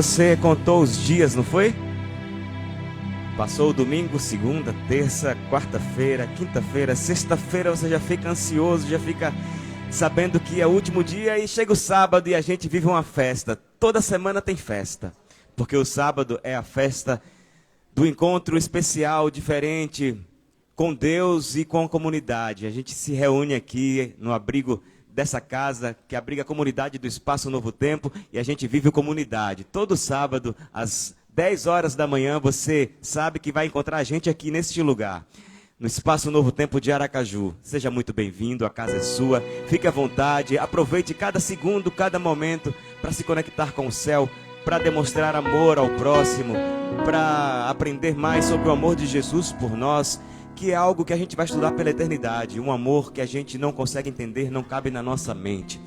Você contou os dias, não foi? Passou o domingo, segunda, terça, quarta-feira, quinta-feira, sexta-feira, você já fica ansioso, já fica sabendo que é o último dia e chega o sábado e a gente vive uma festa. Toda semana tem festa, porque o sábado é a festa do encontro especial, diferente, com Deus e com a comunidade. A gente se reúne aqui no abrigo dessa casa, que abriga a comunidade do Espaço Novo Tempo, e a gente vive comunidade. Todo sábado, às 10 horas da manhã, você sabe que vai encontrar a gente aqui neste lugar, no Espaço Novo Tempo de Aracaju. Seja muito bem-vindo, a casa é sua, fique à vontade, aproveite cada segundo, cada momento para se conectar com o céu, para demonstrar amor ao próximo, para aprender mais sobre o amor de Jesus por nós, que é algo que a gente vai estudar pela eternidade, um amor que a gente não consegue entender, não cabe na nossa mente.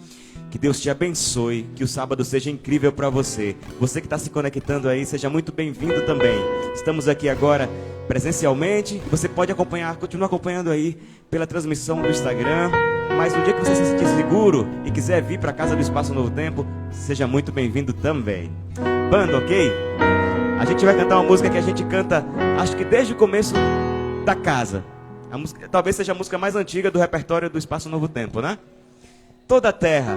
Que Deus te abençoe, que o sábado seja incrível para você. Você que está se conectando aí, seja muito bem-vindo também. Estamos aqui agora presencialmente, você pode acompanhar, continua acompanhando aí pela transmissão do Instagram, mas no dia que você se sentir seguro e quiser vir para a casa do Espaço Novo Tempo, seja muito bem-vindo também. Banda, ok? A gente vai cantar uma música que a gente canta, acho que desde o começo da casa. A música, talvez seja a música mais antiga do repertório do Espaço Novo Tempo, né? Toda a terra.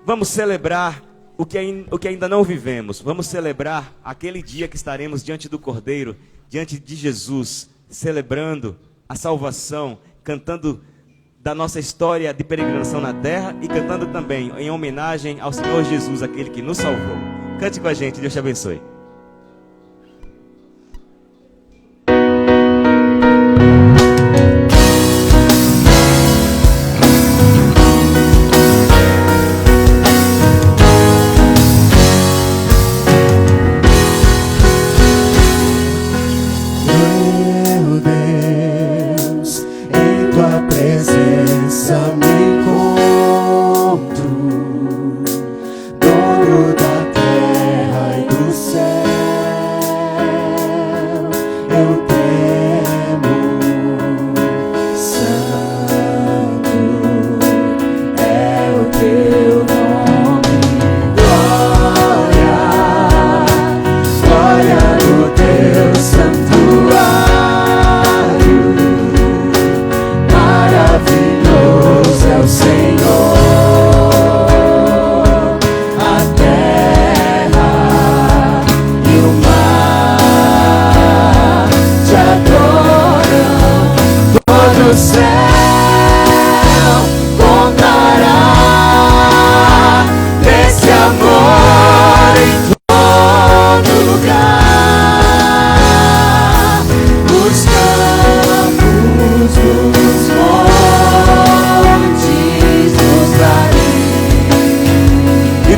Vamos celebrar o que ainda não vivemos. Vamos celebrar aquele dia que estaremos diante do Cordeiro, diante de Jesus, celebrando a salvação, cantando da nossa história de peregrinação na terra e cantando também em homenagem ao Senhor Jesus, aquele que nos salvou. Cante com a gente, Deus te abençoe.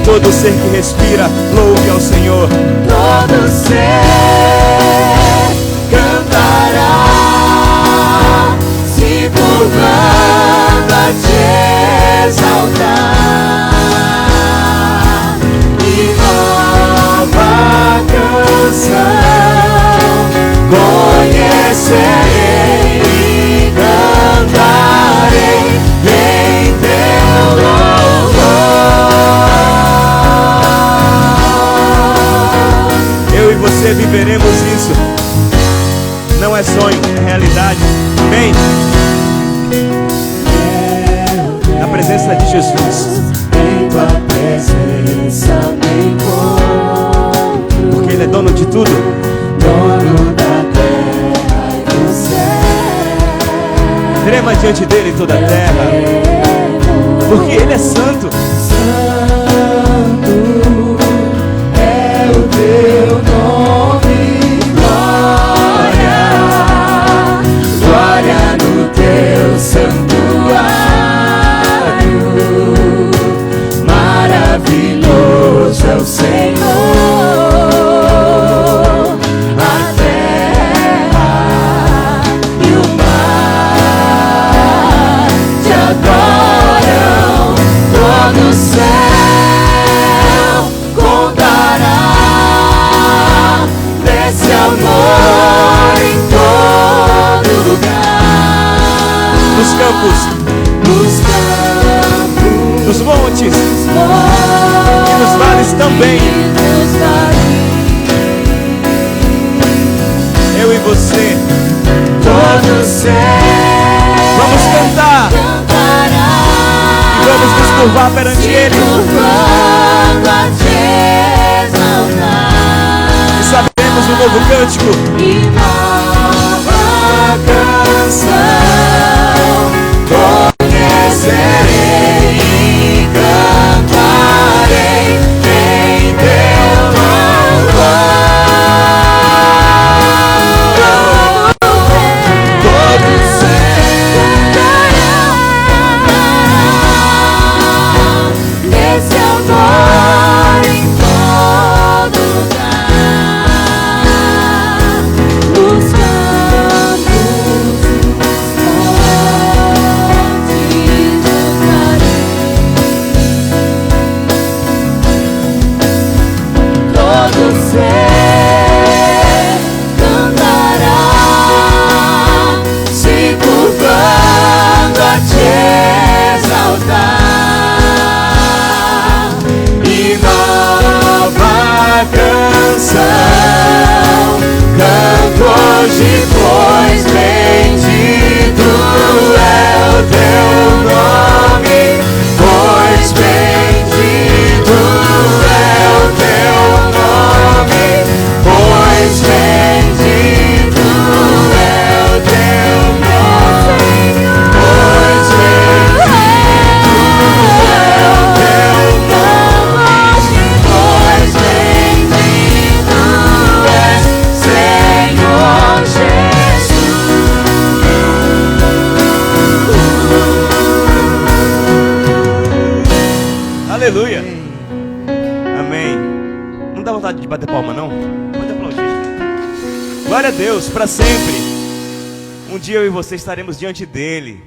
Todo ser que respira, louve ao Senhor. Todo ser cantará, se curvando a te exaltar. E nova canção conhecerei e cantarei em teu louvor. Eu e você viveremos isso. Não é sonho, é realidade. Amém? Na presença de Jesus. Em tua presença me encontro. Porque Ele é dono de tudo. Dono da terra e do céu. Trema diante dele toda a terra. Porque Ele é santo. Santo é o teu nome. Glória, glória no teu santuário. Maravilhoso é o Senhor. A terra e o mar te adoram. Todo o céu contará desse amor em todo lugar. Nos campos, nos montes, e nos vales também. você. todo ser Vamos cantar cantará, e vamos nos curvar perante Ele. curvando a te exaltar. E saberemos um novo cântico. E nova canção conhecerei e cantarei em teu louvor. Todos cantarão nesse amor em todo lugar, nos campos, montes, todo ser cantará, se curvando a te exaltar. E nova canção canto hoje, pois bendito é o teu nome, pois bendito é o teu nome, pois bendito é o teu nome, pois bendito é o teu nome, pois bendito é Senhor Jesus. Aleluia. Amém. Não dá vontade de bater palma, não? Pode aplaudir. Glória a Deus, para sempre. Um dia eu e você estaremos diante dele.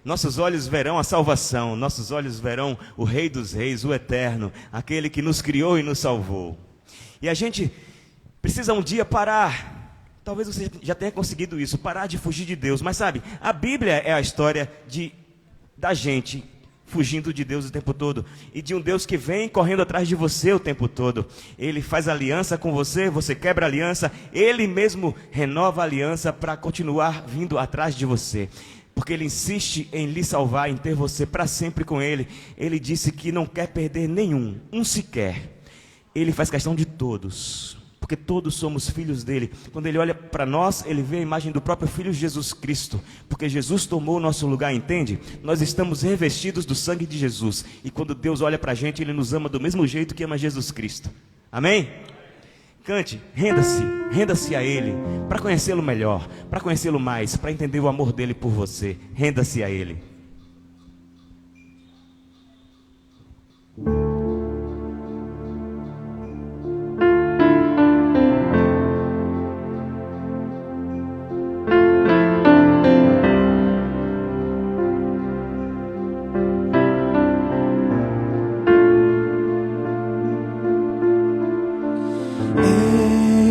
Nossos olhos verão a salvação. Nossos olhos verão o Rei dos Reis, o Eterno, aquele que nos criou e nos salvou. E a gente precisa um dia parar. Talvez você já tenha conseguido isso, parar de fugir de Deus. Mas sabe, a Bíblia é a história da gente fugindo de Deus o tempo todo, e de um Deus que vem correndo atrás de você o tempo todo. Ele faz aliança com você, você quebra a aliança, Ele mesmo renova a aliança para continuar vindo atrás de você, porque Ele insiste em lhe salvar, em ter você para sempre com Ele. Ele disse que não quer perder nenhum, um sequer. Ele faz questão de todos, porque todos somos filhos dele. Quando ele olha para nós, ele vê a imagem do próprio Filho Jesus Cristo, porque Jesus tomou o nosso lugar, entende? Nós estamos revestidos do sangue de Jesus, e quando Deus olha para a gente, Ele nos ama do mesmo jeito que ama Jesus Cristo. Amém? Cante, renda-se a Ele, para conhecê-lo melhor, para conhecê-lo mais, para entender o amor dele por você. Renda-se a Ele.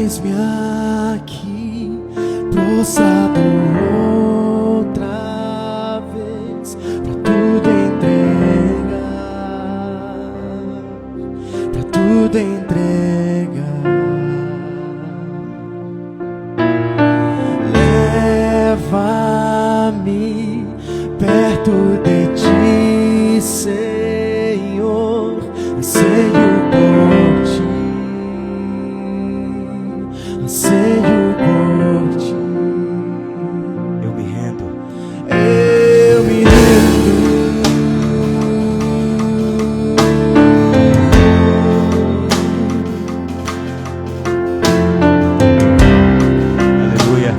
Eis-me aqui, prostrado outra vez, pra tudo entregar. Leva-me perto de ti, Senhor, anseio por ti. Anseio por ti. Eu me rendo. Eu me rendo. Aleluia.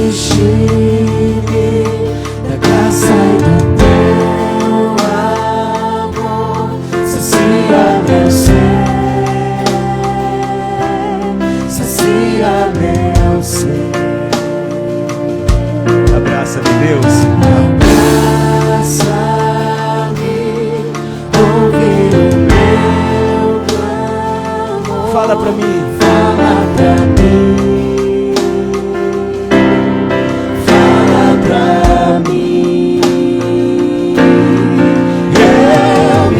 Enche-me da graça e do teu amor, sacia meu ser, sacia meu ser. Abraça-me, Deus. Abraça-me, ouve o meu clamor. Fala pra mim. Fala pra mim. Fala pra mim. Eu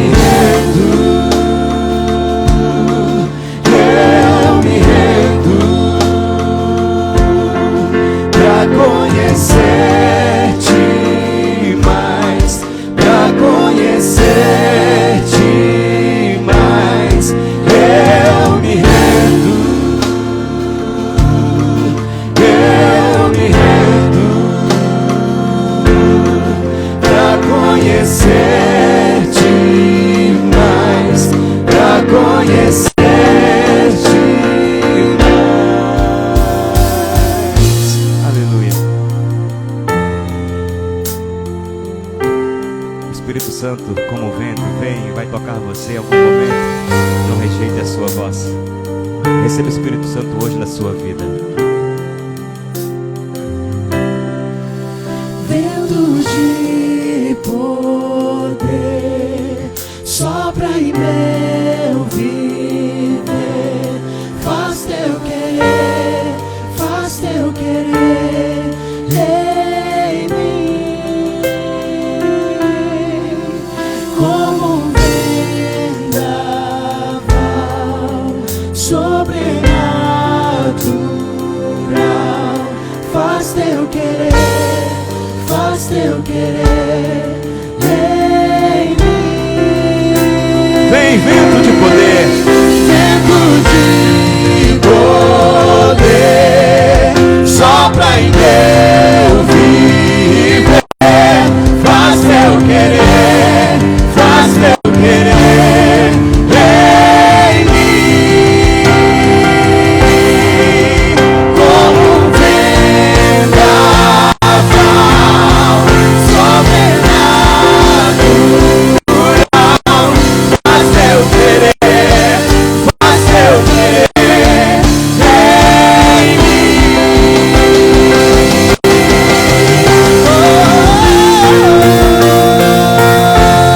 vem e vai tocar você em algum momento. Não rejeite a sua voz. Receba o Espírito Santo hoje na sua vida. Vento de poder sopra em meu viver. Faz teu querer, faz teu querer em mim. Como um vendaval sobrenatural. Faz teu querer, faz teu querer em mim. Vem, vento de poder. Vento de poder sopra em meu viver. Faz teu querer, faz teu querer em mim. Como um vendaval sobrenatural. Faz teu querer, faz teu querer em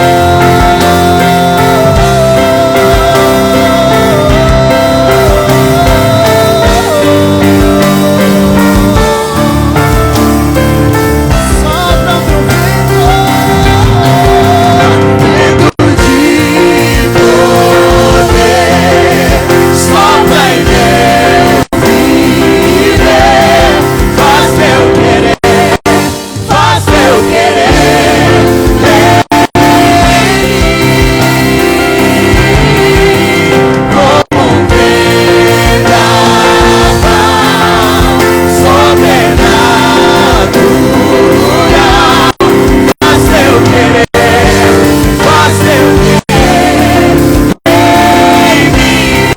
Sopra pro vento de poder, sopra em meu viver. Faz teu querer, faz teu querer como um vendaval sobrenatural. Faz teu querer, faz teu querer em mim.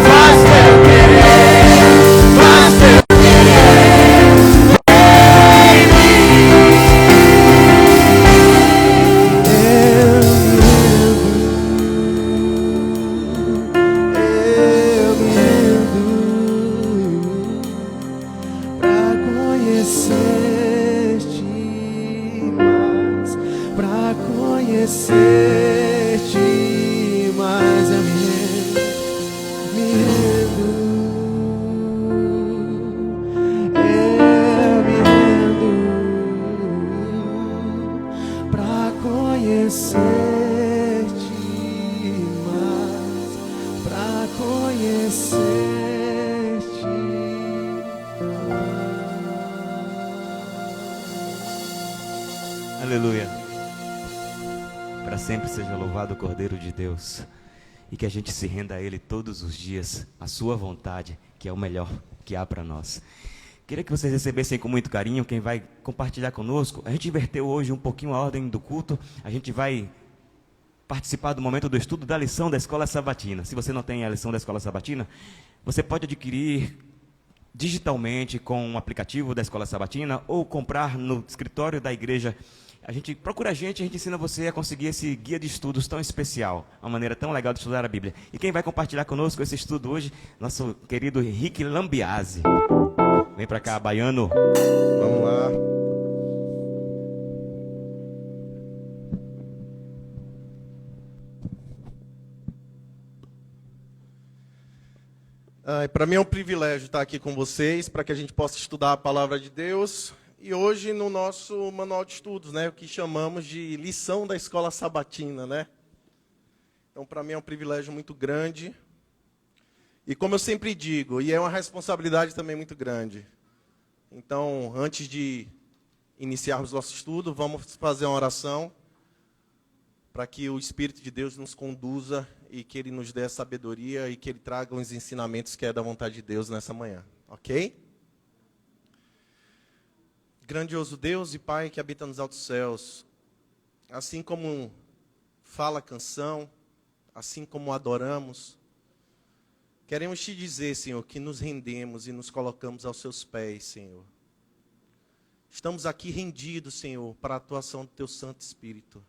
Faz teu querer, faz teu querer em mim. Eu me rendo pra conhecer-te mais, pra conhecer-te mais. Eu me rendo, eu me rendo pra conhecer-te mais, pra conhecer-te mais. Aleluia. Para sempre seja louvado o Cordeiro de Deus. E que a gente se renda a Ele todos os dias, a sua vontade, que é o melhor que há para nós. Queria que vocês recebessem com muito carinho quem vai compartilhar conosco. A gente inverteu hoje um pouquinho a ordem do culto. A gente vai participar do momento do estudo da lição da Escola Sabatina. Se você não tem a lição da Escola Sabatina, você pode adquirir digitalmente com um aplicativo da Escola Sabatina ou comprar no escritório da igreja. Procura a gente ensina você a conseguir esse guia de estudos tão especial, uma maneira tão legal de estudar a Bíblia. E quem vai compartilhar conosco esse estudo hoje, nosso querido Henrique Lambiase. Vem pra cá, baiano. Vamos lá. Para mim é um privilégio estar aqui com vocês, para que a gente possa estudar a palavra de Deus. E hoje no nosso manual de estudos, né, o que chamamos de lição da Escola Sabatina, né? Então, para mim é um privilégio muito grande. E como eu sempre digo, e é uma responsabilidade também muito grande. Então, antes de iniciarmos nosso estudo, vamos fazer uma oração para que o Espírito de Deus nos conduza e que Ele nos dê a sabedoria e que Ele traga os ensinamentos que é da vontade de Deus nessa manhã. Ok? Grandioso Deus e Pai que habita nos altos céus, assim como fala a canção, assim como adoramos, queremos Te dizer, Senhor, que nos rendemos e nos colocamos aos Seus pés, Senhor. estamos aqui rendidos, Senhor, para a atuação do Teu Santo Espírito.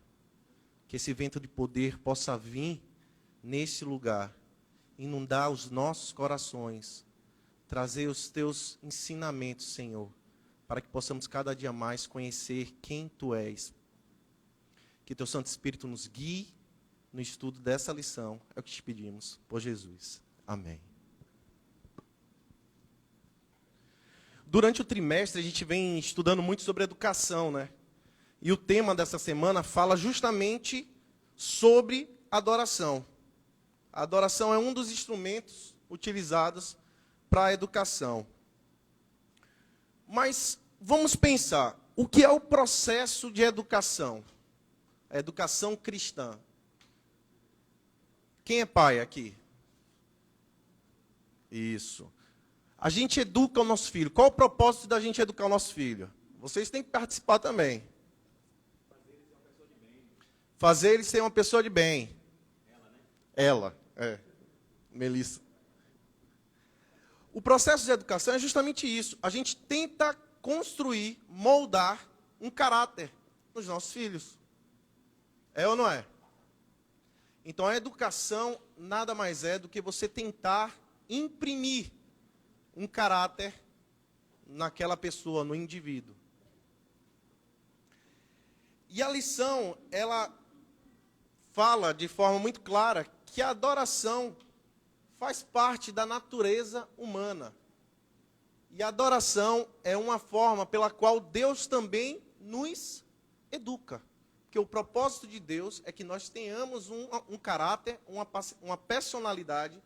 Que esse vento de poder possa vir nesse lugar, inundar os nossos corações, trazer os Teus ensinamentos, Senhor, para que possamos cada dia mais conhecer quem Tu és. Que Teu Santo Espírito nos guie no estudo dessa lição. É o que te pedimos, por Jesus. Amém. Durante o trimestre, a gente vem estudando muito sobre educação, né? E o tema dessa semana fala justamente sobre adoração. A adoração é um dos instrumentos utilizados para a educação. Mas vamos pensar, o que é o processo de educação? A educação cristã. Quem é pai aqui? Isso. A gente educa o nosso filho. Qual o propósito da gente educar o nosso filho? Vocês têm que participar também. Fazer ele ser uma pessoa de bem. Ela, é. Melissa. O processo de educação é justamente isso. A gente tenta construir, moldar um caráter nos nossos filhos. É ou não é? Então a educação nada mais é do que você tentar imprimir um caráter naquela pessoa, no indivíduo. E a lição, ela fala de forma muito clara que a adoração faz parte da natureza humana. E a adoração é uma forma pela qual Deus também nos educa. Porque o propósito de Deus é que nós tenhamos um caráter, uma personalidade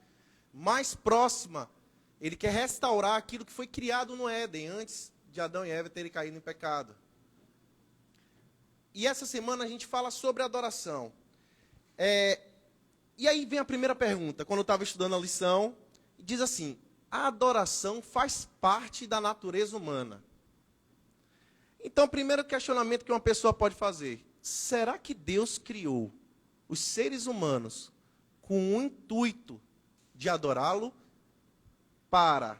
mais próxima. Ele quer restaurar aquilo que foi criado no Éden, antes de Adão e Eva terem caído em pecado. E essa semana a gente fala sobre adoração. E aí vem a primeira pergunta, quando eu estava estudando a lição, diz assim: a adoração faz parte da natureza humana. Então, o primeiro questionamento que uma pessoa pode fazer: será que Deus criou os seres humanos com o intuito de adorá-lo para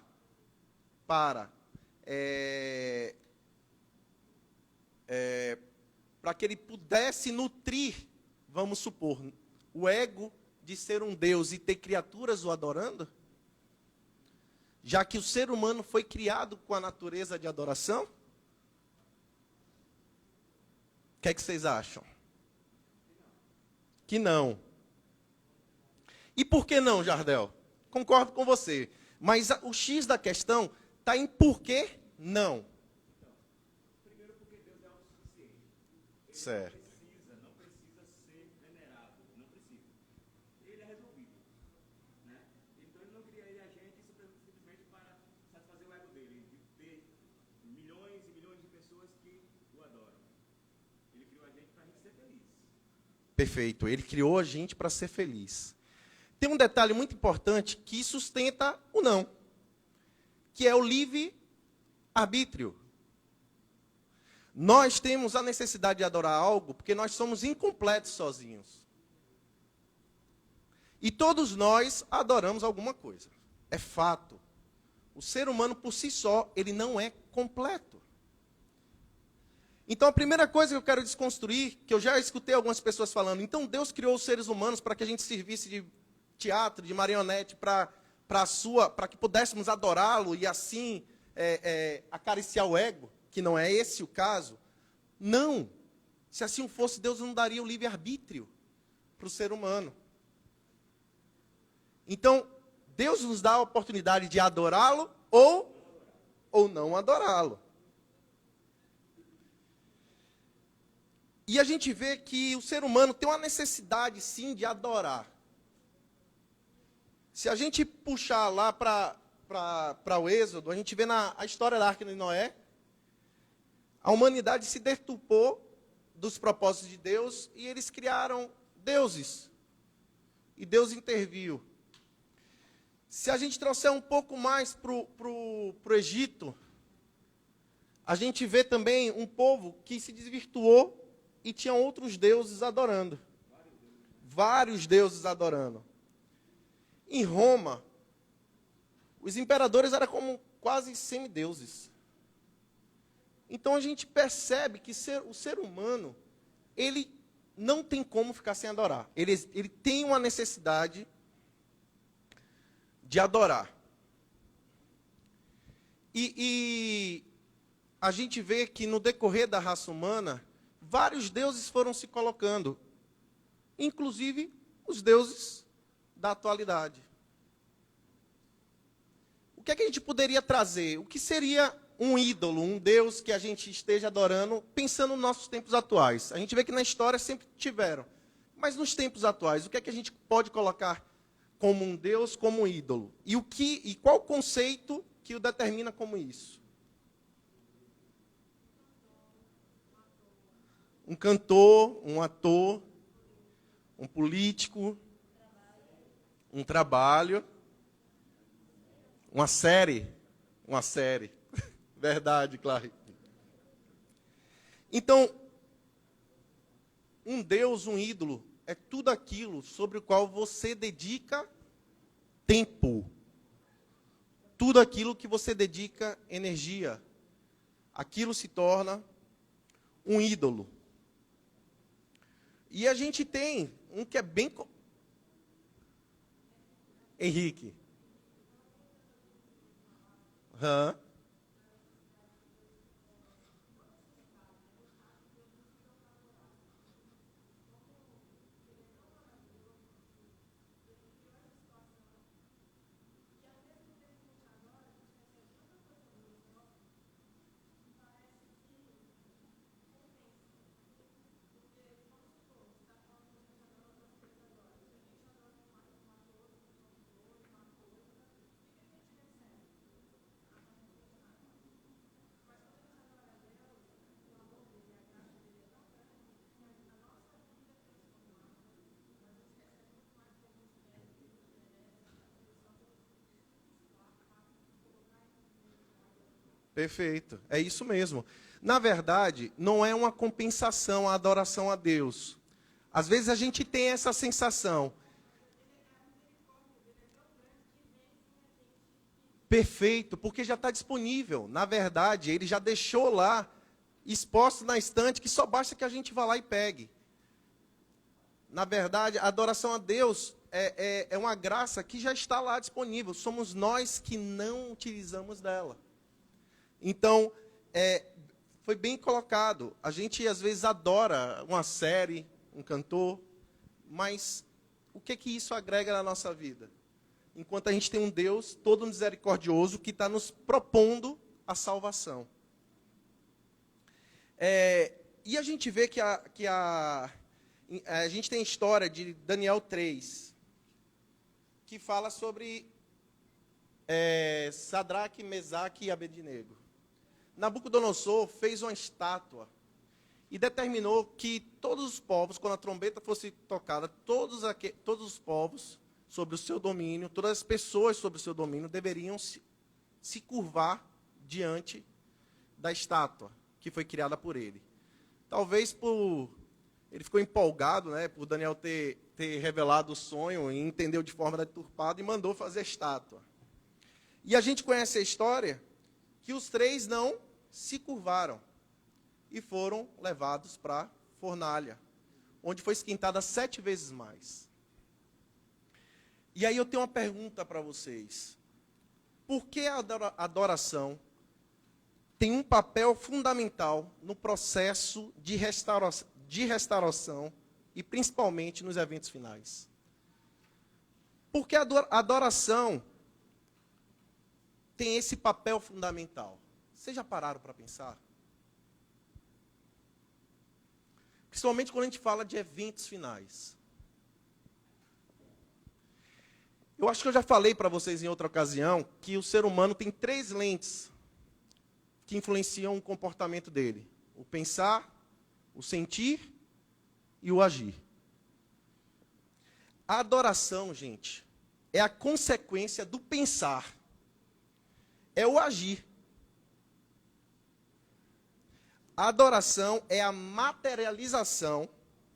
que ele pudesse nutrir, vamos supor, o ego de ser um Deus e ter criaturas o adorando? Já que o ser humano foi criado com a natureza de adoração? O que é que vocês acham? Que não. E por que não, Jardel? Concordo com você. Mas o X da questão está em por que não. Primeiro porque Deus é autossuficiente. Ele Certo. não precisa ser venerado. Não precisa. Ele é resolvido. Né? Então ele não criaria a gente simplesmente para satisfazer o ego dele. De ter milhões e milhões de pessoas que o adoram. Ele criou a gente para a gente ser feliz. Perfeito. Ele criou a gente para ser feliz. Tem um detalhe muito importante que sustenta o não, que é o livre-arbítrio. Nós temos a necessidade de adorar algo porque nós somos incompletos sozinhos. E todos nós adoramos alguma coisa. É fato. O ser humano por si só, ele não é completo. Então a primeira coisa que eu quero desconstruir, que eu já escutei algumas pessoas falando, então Deus criou os seres humanos para que a gente servisse de teatro, de marionete, para que pudéssemos adorá-lo e assim acariciar o ego, que não é esse o caso. Não. Se assim fosse, Deus não daria o livre-arbítrio para o ser humano. Então, Deus nos dá a oportunidade de adorá-lo ou não adorá-lo. E a gente vê que o ser humano tem uma necessidade, sim, de adorar. Se a gente puxar lá para o Êxodo, a gente vê a história da Arca de Noé, a humanidade se deturpou dos propósitos de Deus e eles criaram deuses. E Deus interviu. Se a gente trouxer um pouco mais para o Egito, a gente vê também um povo que se desvirtuou e tinha outros deuses adorando. Vários deuses adorando. Em Roma, os imperadores eram como quase semideuses. Então a gente percebe que o ser humano, ele não tem como ficar sem adorar. Ele tem uma necessidade de adorar. E a gente vê que no decorrer da raça humana, vários deuses foram se colocando, inclusive os deuses da atualidade. O que é que a gente poderia trazer? O que seria um ídolo, um Deus que a gente esteja adorando, pensando nos nossos tempos atuais? A gente vê que na história sempre tiveram. Mas nos tempos atuais, o que é que a gente pode colocar como um Deus, como um ídolo? E qual o conceito que o determina como isso? Um cantor, um ator, um político, um trabalho, uma série. Verdade, Clary. Então, um Deus, um ídolo, é tudo aquilo sobre o qual você dedica tempo. Tudo aquilo que você dedica energia. Aquilo se torna um ídolo. E a gente tem um que é bem... Henrique. Perfeito, é isso mesmo. Na verdade, não é uma compensação a adoração a Deus. Às vezes a gente tem essa sensação. Perfeito, porque já está disponível. Na verdade, ele já deixou lá, exposto na estante, que só basta que a gente vá lá e pegue. Na verdade, a adoração a Deus é uma graça que já está lá disponível. Somos nós que não utilizamos dela. Então, foi bem colocado. A gente, às vezes, adora uma série, um cantor, mas o que isso agrega na nossa vida? Enquanto a gente tem um Deus todo misericordioso que está nos propondo a salvação. E a gente vê que a gente tem a história de Daniel 3, que fala sobre Sadraque, Mesaque e Abednego. Nabucodonosor fez uma estátua e determinou que todos os povos, quando a trombeta fosse tocada, todos os povos sobre o seu domínio, todas as pessoas sobre o seu domínio deveriam se curvar diante da estátua que foi criada por ele. Talvez ele ficou empolgado, né, por Daniel ter revelado o sonho e entendeu de forma deturpada e mandou fazer a estátua. E a gente conhece a história que os três não se curvaram e foram levados para a fornalha, onde foi esquentada 7 vezes mais. E aí eu tenho uma pergunta para vocês. Por que a adoração tem um papel fundamental no processo de restauração e principalmente nos eventos finais? Por que a adoração tem esse papel fundamental? Vocês já pararam para pensar? Principalmente quando a gente fala de eventos finais. Eu acho que eu já falei para vocês em outra ocasião que o ser humano tem 3 lentes que influenciam o comportamento dele: o pensar, o sentir e o agir. A adoração, gente, é a consequência do pensar. É o agir. A adoração é a materialização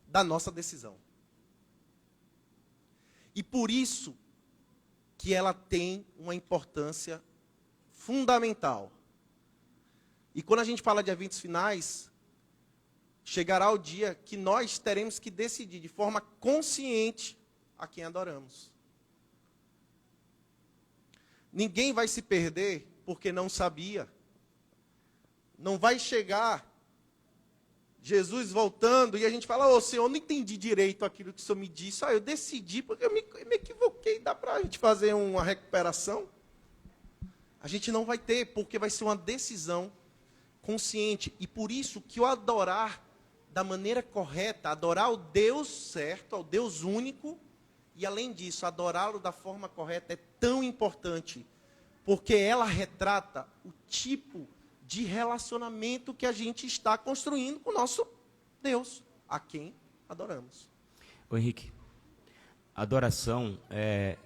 da nossa decisão. E por isso que ela tem uma importância fundamental. E quando a gente fala de eventos finais, chegará o dia que nós teremos que decidir de forma consciente a quem adoramos. Ninguém vai se perder porque não sabia. Não vai chegar Jesus voltando e a gente fala, ô Senhor, eu não entendi direito aquilo que o Senhor me disse. Eu decidi porque eu me equivoquei. Dá para a gente fazer uma recuperação? A gente não vai ter, porque vai ser uma decisão consciente. E por isso que o adorar da maneira correta, adorar o Deus certo, ao Deus único, e além disso, adorá-lo da forma correta é tão importante, porque ela retrata o tipo de relacionamento que a gente está construindo com o nosso Deus, a quem adoramos. Ô Henrique, adoração é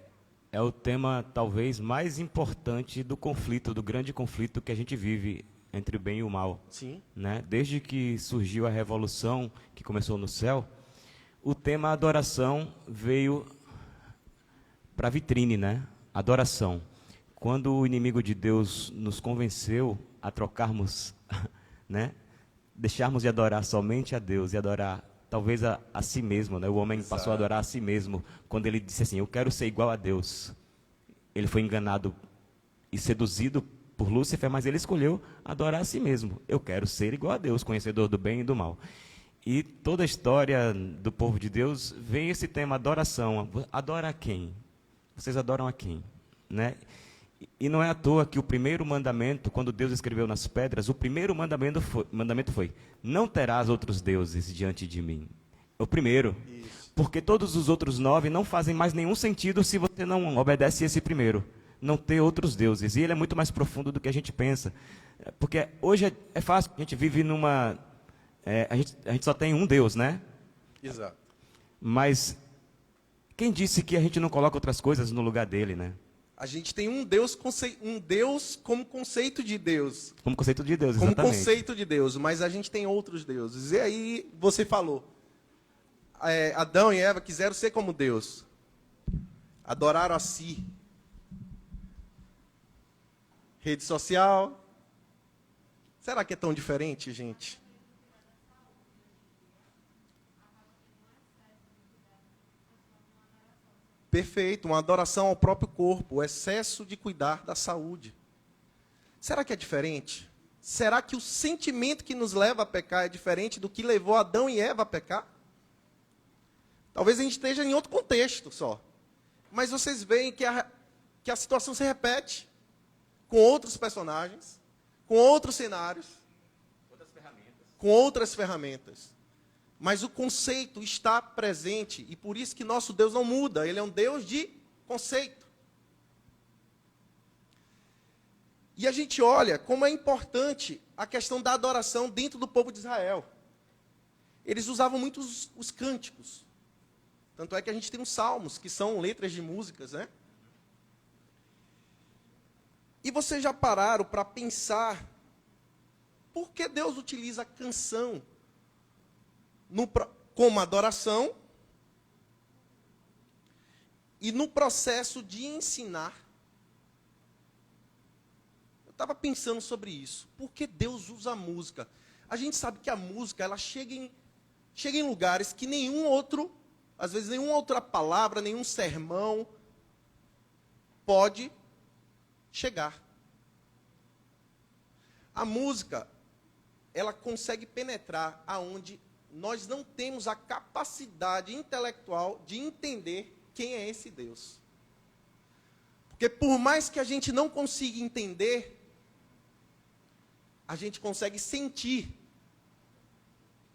o tema talvez mais importante do conflito, do grande conflito que a gente vive entre o bem e o mal. Sim. Né? Desde que surgiu a revolução, que começou no céu, o tema adoração veio para a vitrine, né? Adoração. Quando o inimigo de Deus nos convenceu a trocarmos, né? Deixarmos de adorar somente a Deus e adorar talvez a si mesmo, né? O homem passou a adorar a si mesmo quando ele disse assim, eu quero ser igual a Deus. Ele foi enganado e seduzido por Lúcifer, mas ele escolheu adorar a si mesmo. Eu quero ser igual a Deus, conhecedor do bem e do mal. E toda a história do povo de Deus vem esse tema, adoração. Adora a quem? Vocês adoram a quem? Né? E não é à toa que o primeiro mandamento, quando Deus escreveu nas pedras, o primeiro mandamento foi, não terás outros deuses diante de mim. É o primeiro. Isso. Porque todos os outros 9 não fazem mais nenhum sentido se você não obedece esse primeiro. Não ter outros deuses. E ele é muito mais profundo do que a gente pensa. Porque hoje é fácil, a gente vive numa... a gente só tem um Deus, né? Exato. Mas quem disse que a gente não coloca outras coisas no lugar dele, né? A gente tem um Deus como conceito de Deus. Como conceito de Deus, exatamente. Como conceito de Deus, mas a gente tem outros deuses. E aí você falou, Adão e Eva quiseram ser como Deus. Adoraram a si. Rede social. Será que é tão diferente, gente? Perfeito, uma adoração ao próprio corpo, o excesso de cuidar da saúde. Será que é diferente? Será que o sentimento que nos leva a pecar é diferente do que levou Adão e Eva a pecar? Talvez a gente esteja em outro contexto só. Mas vocês veem que a situação se repete com outros personagens, com outros cenários, com outras ferramentas. Mas o conceito está presente, e por isso que nosso Deus não muda, ele é um Deus de conceito. E a gente olha como é importante a questão da adoração dentro do povo de Israel. Eles usavam muito os cânticos. Tanto é que a gente tem os salmos, que são letras de músicas, né? E vocês já pararam para pensar por que Deus utiliza a canção como adoração e no processo de ensinar? Eu estava pensando sobre isso. Por que Deus usa a música? A gente sabe que a música ela chega em lugares que nenhum outro, às vezes nenhuma outra palavra, nenhum sermão pode chegar. A música, ela consegue penetrar aonde nós não temos a capacidade intelectual de entender quem é esse Deus. Porque por mais que a gente não consiga entender, a gente consegue sentir.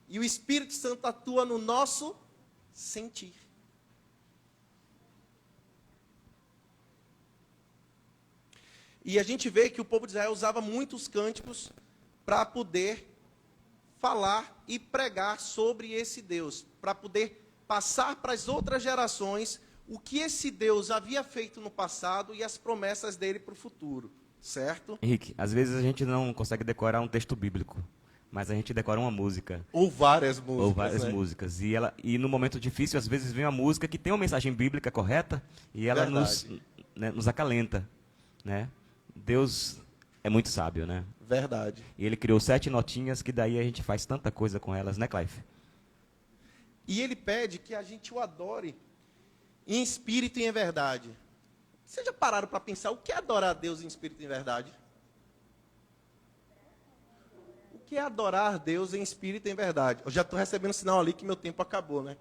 E o Espírito Santo atua no nosso sentir. E a gente vê que o povo de Israel usava muitos cânticos para poder falar e pregar sobre esse Deus, para poder passar para as outras gerações o que esse Deus havia feito no passado e as promessas dele para o futuro, certo? Henrique, às vezes a gente não consegue decorar um texto bíblico, mas a gente decora uma música. Ou várias músicas. Ou várias músicas. E no momento difícil, às vezes vem uma música que tem uma mensagem bíblica correta e ela nos acalenta, né? Deus é muito sábio, né? verdade. E ele criou 7 notinhas que daí a gente faz tanta coisa com elas, né, Clive? E ele pede que a gente o adore em espírito e em verdade. Vocês já pararam para pensar o que é adorar a Deus em espírito e em verdade? O que é adorar a Deus em espírito e em verdade? Eu já estou recebendo sinal ali que meu tempo acabou, né?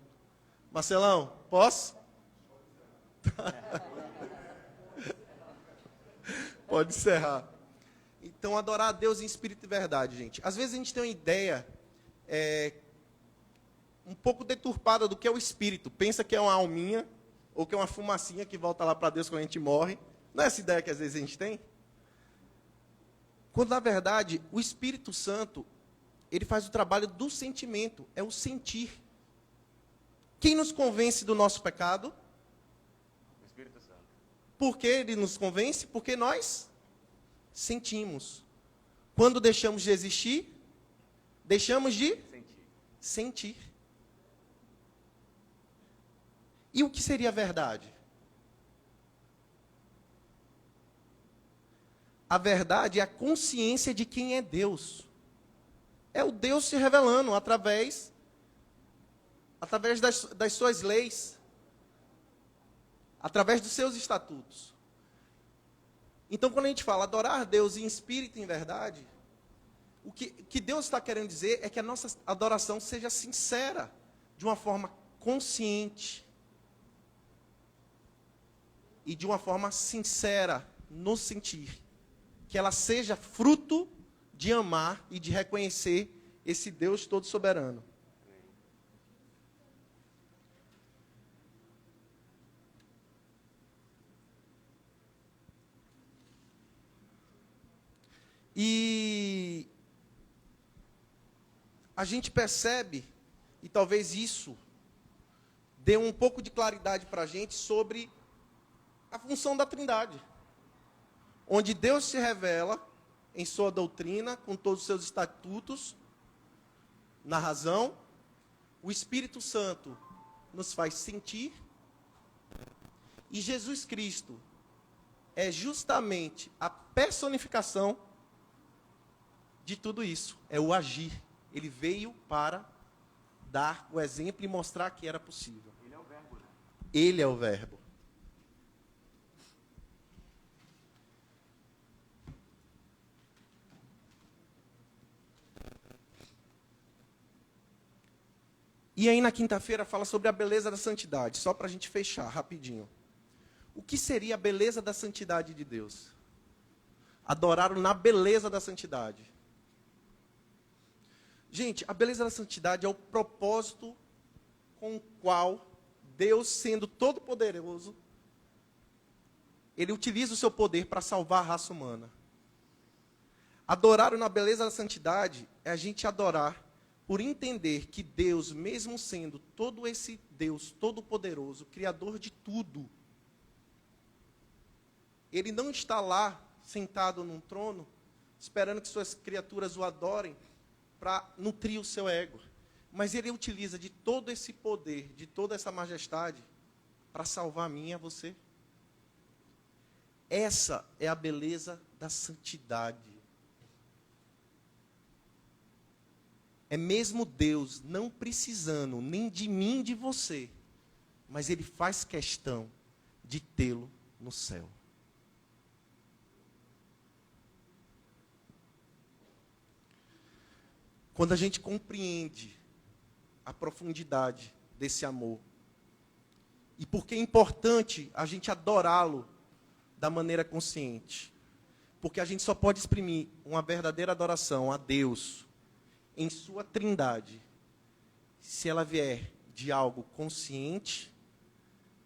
Marcelão, posso? Pode encerrar. Então, adorar a Deus em espírito e verdade, gente. Às vezes a gente tem uma ideia um pouco deturpada do que é o espírito. Pensa que é uma alminha, ou que é uma fumacinha que volta lá para Deus quando a gente morre. Não é essa ideia que às vezes a gente tem? Quando, na verdade, o Espírito Santo, ele faz o trabalho do sentimento, é o sentir. Quem nos convence do nosso pecado? O Espírito Santo. Por que ele nos convence? Porque nós sentimos. Quando deixamos de existir, deixamos de sentir. E o que seria a verdade? A verdade é a consciência de quem é Deus. É o Deus se revelando através das suas leis, através dos seus estatutos. Então, quando a gente fala adorar a Deus em espírito e em verdade, o que Deus está querendo dizer é que a nossa adoração seja sincera, de uma forma consciente e de uma forma sincera no sentir. Que ela seja fruto de amar e de reconhecer esse Deus todo soberano. E a gente percebe, e talvez isso dê um pouco de claridade para a gente sobre a função da Trindade. Onde Deus se revela em sua doutrina, com todos os seus estatutos, na razão, o Espírito Santo nos faz sentir, e Jesus Cristo é justamente a personificação de tudo isso, é o agir. Ele veio para dar o exemplo e mostrar que era possível. Ele é o verbo, né? Ele é o verbo. E aí na quinta-feira fala sobre a beleza da santidade, só para a gente fechar rapidinho. O que seria a beleza da santidade de Deus? Adorar na beleza da santidade. Gente, a beleza da santidade é o propósito com o qual Deus, sendo todo-poderoso, ele utiliza o seu poder para salvar a raça humana. Adorar na beleza da santidade é a gente adorar por entender que Deus, mesmo sendo todo esse Deus todo-poderoso, criador de tudo, ele não está lá, sentado num trono, esperando que suas criaturas o adorem, para nutrir o seu ego. Mas ele utiliza de todo esse poder, de toda essa majestade, para salvar a mim e a você. Essa é a beleza da santidade. É mesmo Deus não precisando nem de mim, nem de você, mas ele faz questão de tê-lo no céu. Quando a gente compreende a profundidade desse amor, e porque é importante a gente adorá-lo da maneira consciente, porque a gente só pode exprimir uma verdadeira adoração a Deus em sua trindade, se ela vier de algo consciente,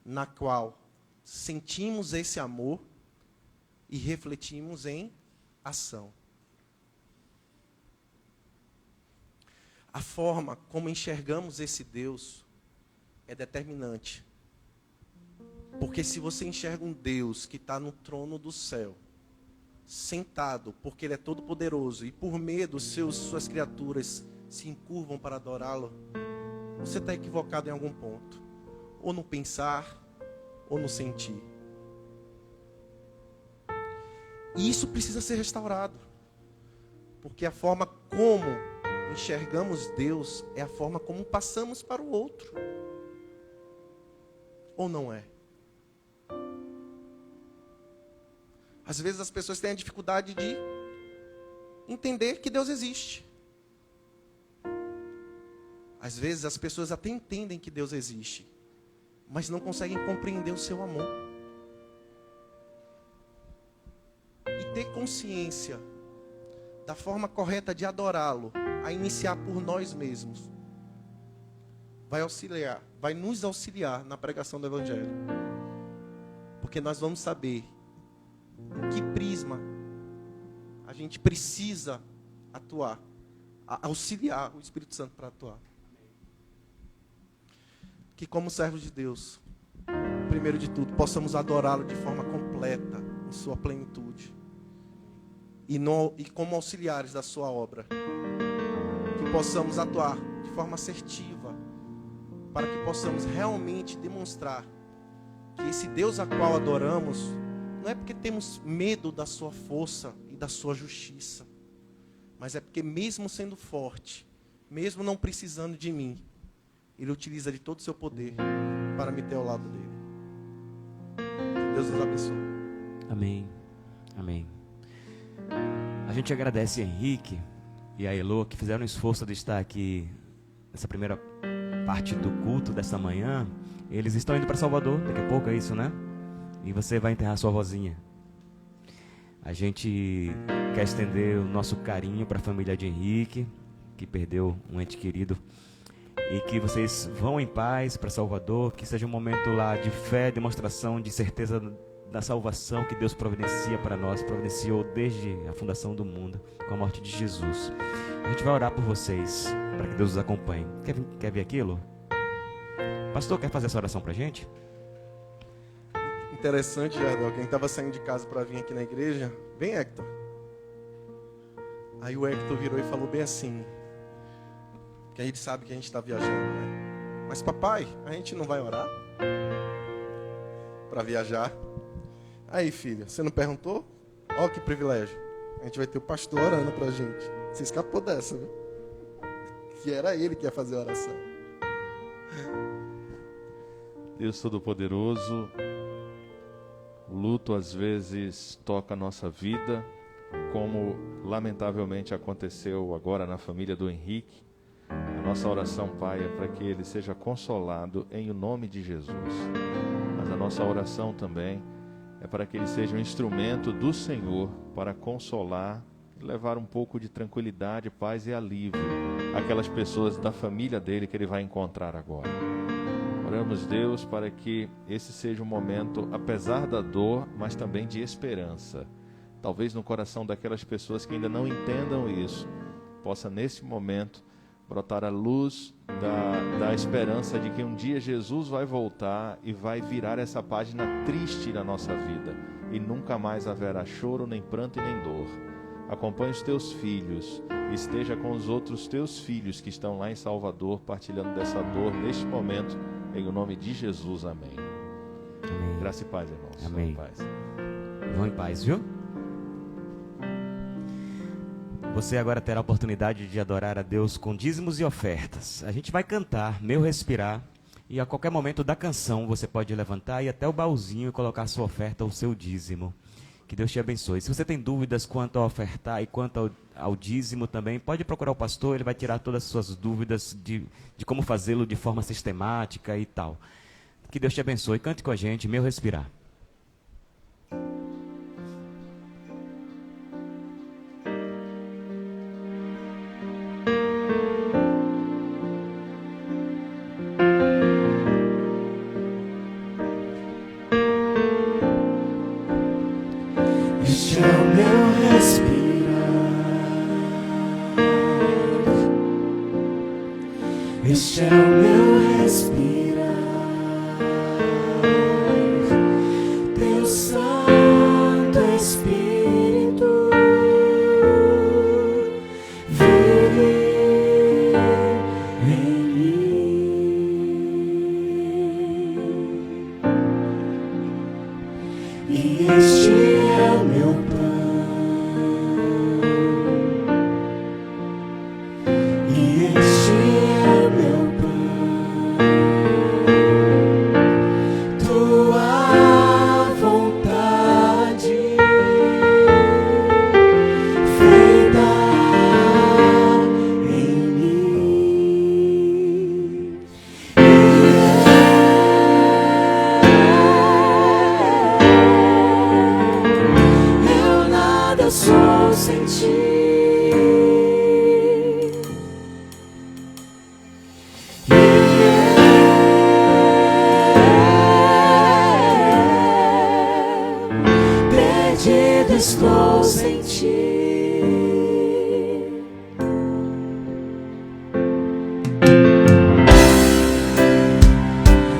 na qual sentimos esse amor e refletimos em ação. A forma como enxergamos esse Deus é determinante. Porque se você enxerga um Deus que está no trono do céu, sentado, porque Ele é todo poderoso, e por medo suas criaturas se encurvam para adorá-lo, você está equivocado em algum ponto. Ou no pensar, ou no sentir. E isso precisa ser restaurado. Porque a forma como enxergamos Deus é a forma como passamos para o outro. Ou não é? Às vezes as pessoas têm a dificuldade de entender que Deus existe. Às vezes as pessoas até entendem que Deus existe, mas não conseguem compreender o seu amor. E ter consciência da forma correta de adorá-lo, a iniciar por nós mesmos, vai nos auxiliar na pregação do Evangelho. Porque nós vamos saber em que prisma a gente precisa atuar, auxiliar o Espírito Santo para atuar. Que como servos de Deus, primeiro de tudo, possamos adorá-lo de forma completa, em sua plenitude. E como auxiliares da sua obra. Que possamos atuar de forma assertiva, para que possamos realmente demonstrar que esse Deus a qual adoramos, não é porque temos medo da sua força e da sua justiça, mas é porque mesmo sendo forte, mesmo não precisando de mim, Ele utiliza de todo o seu poder para me ter ao lado dele. Deus nos abençoe. Amém. Amém. A gente agradece a Henrique e a Elô que fizeram o esforço de estar aqui nessa primeira parte do culto desta manhã. Eles estão indo para Salvador, daqui a pouco é isso, né? E você vai enterrar sua vozinha. A gente quer estender o nosso carinho para a família de Henrique, que perdeu um ente querido. E que vocês vão em paz para Salvador, que seja um momento lá de fé, demonstração de certeza da salvação que Deus providencia para nós, providenciou desde a fundação do mundo, com a morte de Jesus. A gente vai orar por vocês, para que Deus os acompanhe. Quer ver aquilo? Pastor, quer fazer essa oração para a gente? Interessante, Jardel, quem estava saindo de casa para vir aqui na igreja, vem Hector. Aí o Hector virou e falou bem assim, que a gente sabe que a gente está viajando, né? Mas papai, a gente não vai orar para viajar? Aí filho, você não perguntou? Ó que privilégio, a gente vai ter o pastor orando para a gente. Você escapou dessa, viu? Que era ele que ia fazer a oração. Deus Todo-Poderoso, o luto às vezes toca a nossa vida, como lamentavelmente aconteceu agora na família do Henrique. A nossa oração, Pai, é para que ele seja consolado em o nome de Jesus. Mas a nossa oração também é para que ele seja um instrumento do Senhor para consolar e levar um pouco de tranquilidade, paz e alívio àquelas pessoas da família dele que ele vai encontrar agora. Oramos, Deus, para que esse seja um momento, apesar da dor, mas também de esperança. Talvez no coração daquelas pessoas que ainda não entendam isso, possa nesse momento brotar a luz da esperança de que um dia Jesus vai voltar e vai virar essa página triste na nossa vida. E nunca mais haverá choro, nem pranto e nem dor. Acompanhe os teus filhos e esteja com os outros teus filhos que estão lá em Salvador partilhando dessa dor neste momento. Em o nome de Jesus, amém. Amém. Graça e paz, irmãos. Amém. Vão em paz. Vão em paz, viu? Você agora terá a oportunidade de adorar a Deus com dízimos e ofertas. A gente vai cantar Meu Respirar e a qualquer momento da canção você pode levantar e ir até o baúzinho e colocar a sua oferta ou o seu dízimo. Que Deus te abençoe. Se você tem dúvidas quanto a ofertar e quanto ao dízimo também, pode procurar o pastor, ele vai tirar todas as suas dúvidas de como fazê-lo de forma sistemática e tal. Que Deus te abençoe. Cante com a gente, Meu Respirar. Este é o meu respirar, este é o meu respirar,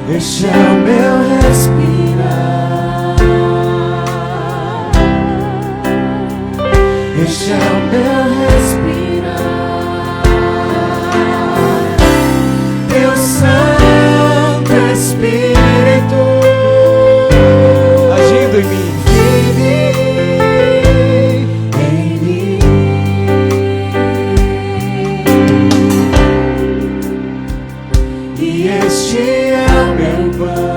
Este é o meu respirar. Este é o meu respirar. Teu Santo Espírito agindo em mim. vive em mim. E este é o meu pão.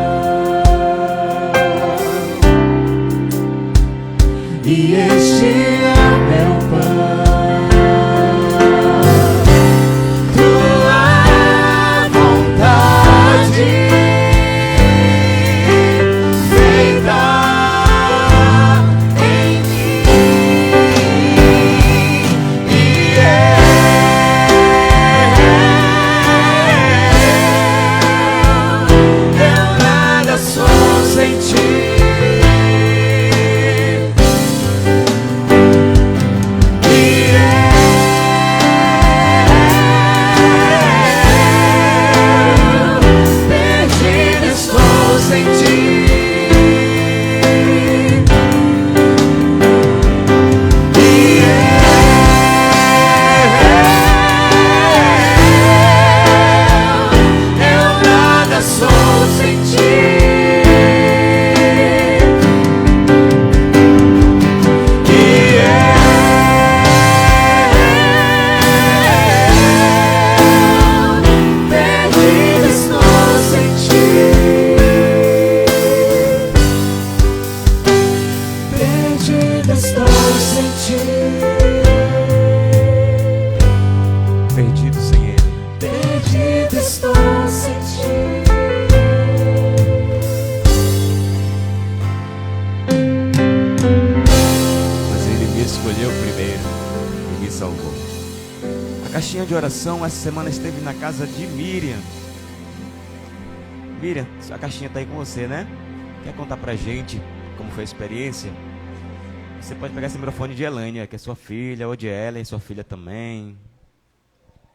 E este é o meu pão. Tua vontade feita em mim. E eu nada sou sem ti. Perdido estou sem ti. Eu nada sou sem ti. Perdido estou sem ti. Perdido estou sem ti. Perdido sem Ele. Perdido estou sem ti. Mas Ele me escolheu primeiro e me salvou. A caixinha de oração essa semana esteve na casa de Miriam. Miriam, a caixinha está aí com você, né? Quer contar pra gente como foi a experiência? Você pode pegar esse microfone de Elânia, que é sua filha, ou de Ellen, sua filha também,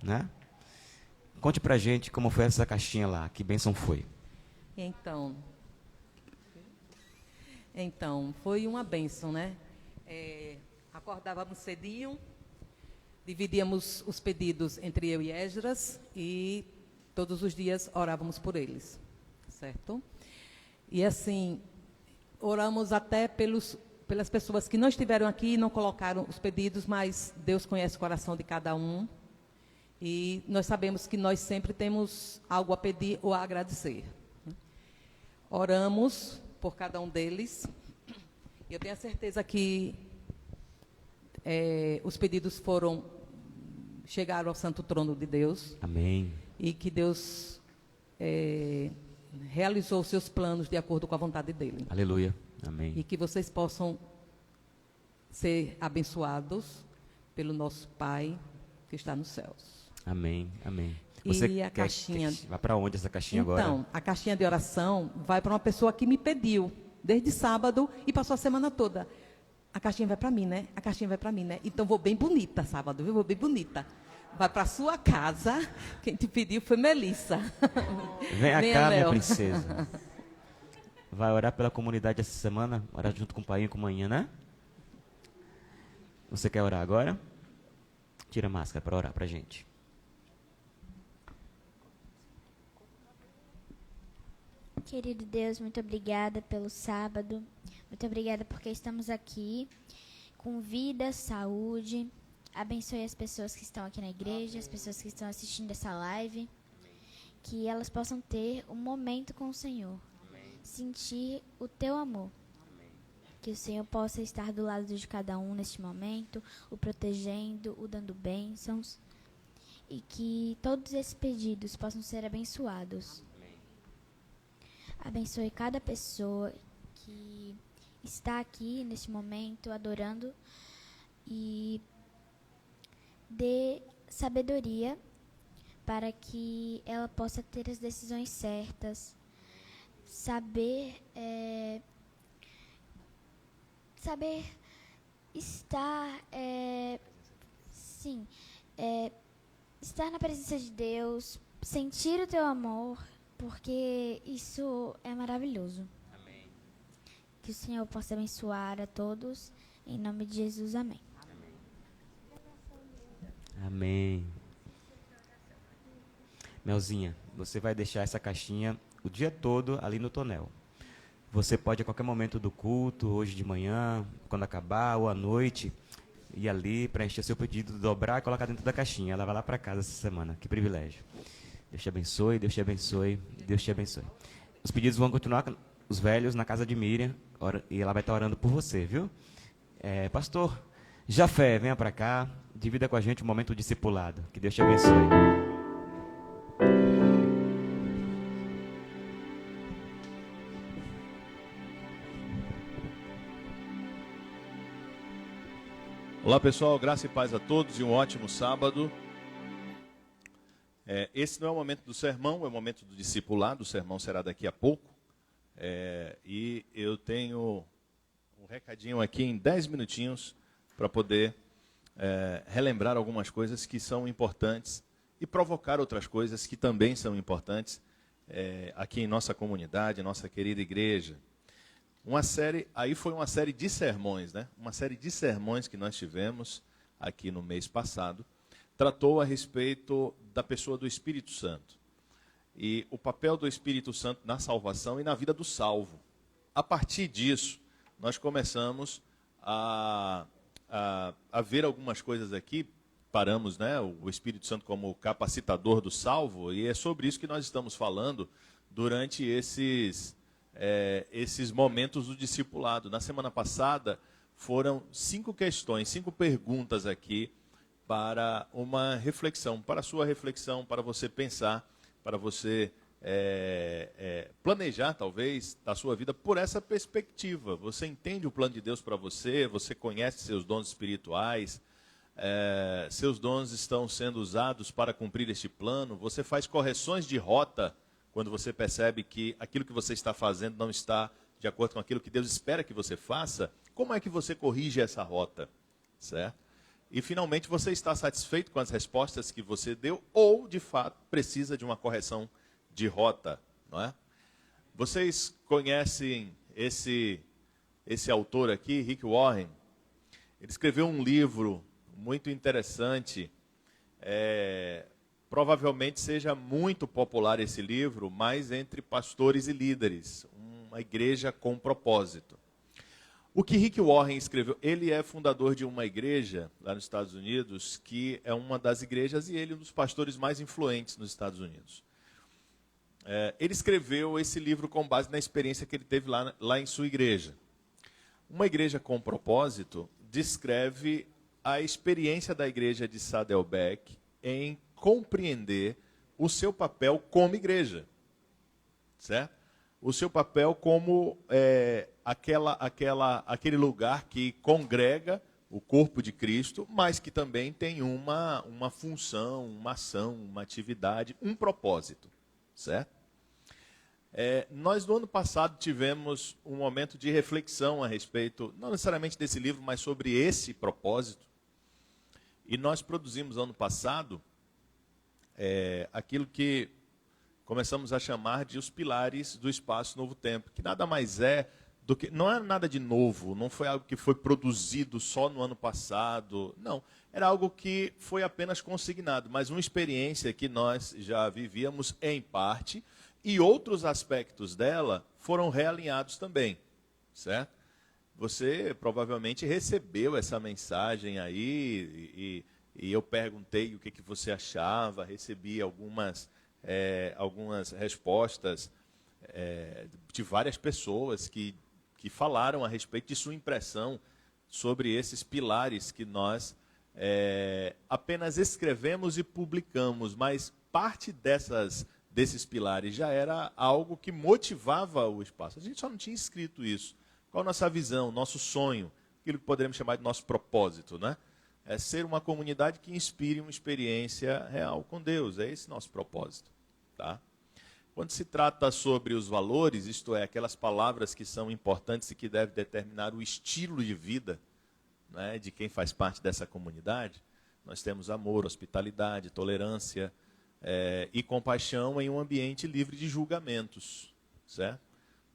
né? Conte pra gente como foi essa caixinha lá, que bênção foi. Então, foi uma bênção, né? Acordávamos cedinho, dividíamos os pedidos entre eu e Esdras e todos os dias orávamos por eles, certo? E assim, oramos até pelas pessoas que não estiveram aqui e não colocaram os pedidos, mas Deus conhece o coração de cada um. E nós sabemos que nós sempre temos algo a pedir ou a agradecer. Oramos por cada um deles. E eu tenho a certeza que os pedidos chegaram ao santo trono de Deus. Amém. E que Deus realizou os seus planos de acordo com a vontade dEle. Aleluia. Amém. E que vocês possam ser abençoados pelo nosso Pai que está nos céus. Amém, amém. E Você a caixinha... vai para onde essa caixinha agora? Então, a caixinha de oração vai para uma pessoa que me pediu desde sábado e passou a semana toda. A caixinha vai para mim, né? A caixinha vai para mim, né? Então, vou bem bonita sábado, viu? Vou bem bonita. Vai para sua casa. Quem te pediu foi Melissa. Vem cá, minha Léo. princesa. Vai orar pela comunidade essa semana? Orar junto com o pai e com a manhã, né? Você quer orar agora? Tira a máscara para orar para a gente. Querido Deus, muito obrigada pelo sábado. Muito obrigada porque estamos aqui com vida, saúde. Abençoe as pessoas que estão aqui na igreja, as pessoas que estão assistindo essa live. Que elas possam ter um momento com o Senhor. Sentir o teu amor. Que o Senhor possa estar do lado de cada um neste momento, o protegendo, o dando bênçãos. E que todos esses pedidos possam ser abençoados. Abençoe cada pessoa que está aqui neste momento adorando e dê sabedoria para que ela possa ter as decisões certas, saber estar, estar na presença de Deus, sentir o teu amor porque isso é maravilhoso. Amém. Que o Senhor possa abençoar a todos. Em nome de Jesus, amém. Amém. Melzinha, você vai deixar essa caixinha o dia todo ali no tonel. Você pode a qualquer momento do culto, hoje de manhã, quando acabar, ou à noite, ir ali, preencher seu pedido, dobrar e colocar dentro da caixinha. Ela vai lá para casa essa semana. Que privilégio. Deus te abençoe, Deus te abençoe, Deus te abençoe. Os pedidos vão continuar, os velhos, na casa de Miriam, e ela vai estar orando por você, viu? Pastor Jafé, venha para cá, divida com a gente um momento discipulado. Que Deus te abençoe. Olá pessoal, graça e paz a todos e um ótimo sábado. Esse não é o momento do sermão, é o momento do discipulado. O sermão será daqui a pouco. E eu tenho um recadinho aqui em 10 minutinhos para poder relembrar algumas coisas que são importantes e provocar outras coisas que também são importantes aqui em nossa comunidade, nossa querida igreja. Foi uma série de sermões, né? Uma série de sermões que nós tivemos aqui no mês passado, tratou a respeito da pessoa do Espírito Santo e o papel do Espírito Santo na salvação e na vida do salvo. A partir disso, nós começamos a ver algumas coisas aqui, paramos, né, o Espírito Santo como capacitador do salvo, e é sobre isso que nós estamos falando durante esses momentos do discipulado. Na semana passada foram 5 questões, 5 perguntas aqui para uma reflexão, para a sua reflexão, para você pensar, para você planejar talvez a sua vida por essa perspectiva. Você entende o plano de Deus para você, você conhece seus dons espirituais, seus dons estão sendo usados para cumprir este plano, você faz correções de rota quando você percebe que aquilo que você está fazendo não está de acordo com aquilo que Deus espera que você faça. Como é que você corrige essa rota? Certo? E, finalmente, você está satisfeito com as respostas que você deu ou, de fato, precisa de uma correção de rota, não é? Vocês conhecem esse autor aqui, Rick Warren? Ele escreveu um livro muito interessante. Provavelmente seja muito popular esse livro, mas entre pastores e líderes, uma igreja com propósito. O que Rick Warren escreveu, ele é fundador de uma igreja lá nos Estados Unidos, que é uma das igrejas, e ele é um dos pastores mais influentes nos Estados Unidos. Ele escreveu esse livro com base na experiência que ele teve lá em sua igreja. Uma igreja com propósito descreve a experiência da igreja de Saddleback em compreender o seu papel como igreja, certo? O seu papel como aquele lugar que congrega o corpo de Cristo, mas que também tem uma função, uma ação, uma atividade, um propósito, certo? Nós, no ano passado, tivemos um momento de reflexão a respeito, não necessariamente desse livro, mas sobre esse propósito. E nós produzimos, ano passado, aquilo que começamos a chamar de os pilares do Espaço Novo Tempo, que nada mais é do que, não é nada de novo, não foi algo que foi produzido só no ano passado, não, era algo que foi apenas consignado, mas uma experiência que nós já vivíamos em parte, e outros aspectos dela foram realinhados também, certo? Você provavelmente recebeu essa mensagem aí, e eu perguntei o que você achava, recebi algumas respostas de várias pessoas que falaram a respeito de sua impressão sobre esses pilares que nós apenas escrevemos e publicamos, mas parte desses pilares já era algo que motivava o espaço. A gente só não tinha escrito isso. Qual a nossa visão, nosso sonho, aquilo que poderíamos chamar de nosso propósito, né? É ser uma comunidade que inspire uma experiência real com Deus. É esse nosso propósito. Tá? Quando se trata sobre os valores, isto é, aquelas palavras que são importantes e que devem determinar o estilo de vida, né, de quem faz parte dessa comunidade, nós temos amor, hospitalidade, tolerância, e compaixão em um ambiente livre de julgamentos, certo?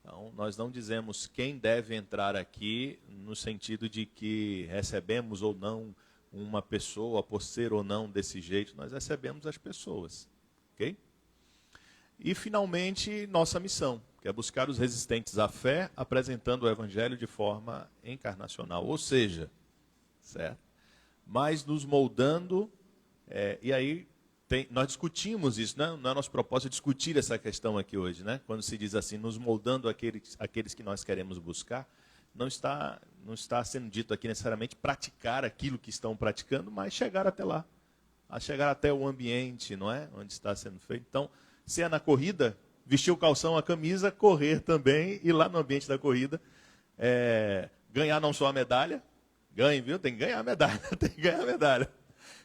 Então, nós não dizemos quem deve entrar aqui no sentido de que recebemos ou não uma pessoa por ser ou não desse jeito. Nós recebemos as pessoas, ok? E, finalmente, nossa missão, que é buscar os resistentes à fé, apresentando o Evangelho de forma encarnacional. Ou seja, certo? Mas nos moldando, e aí nós discutimos isso, né? Não é nosso propósito discutir essa questão aqui hoje, né? Quando se diz assim, nos moldando aqueles que nós queremos buscar, não está sendo dito aqui necessariamente praticar aquilo que estão praticando, mas chegar até lá, a chegar até o ambiente, não é? Onde está sendo feito. Então, se é na corrida, vestir o calção, a camisa, correr também, e lá no ambiente da corrida, ganhar não só a medalha, ganhe, viu? Tem que ganhar a medalha, tem que ganhar a medalha.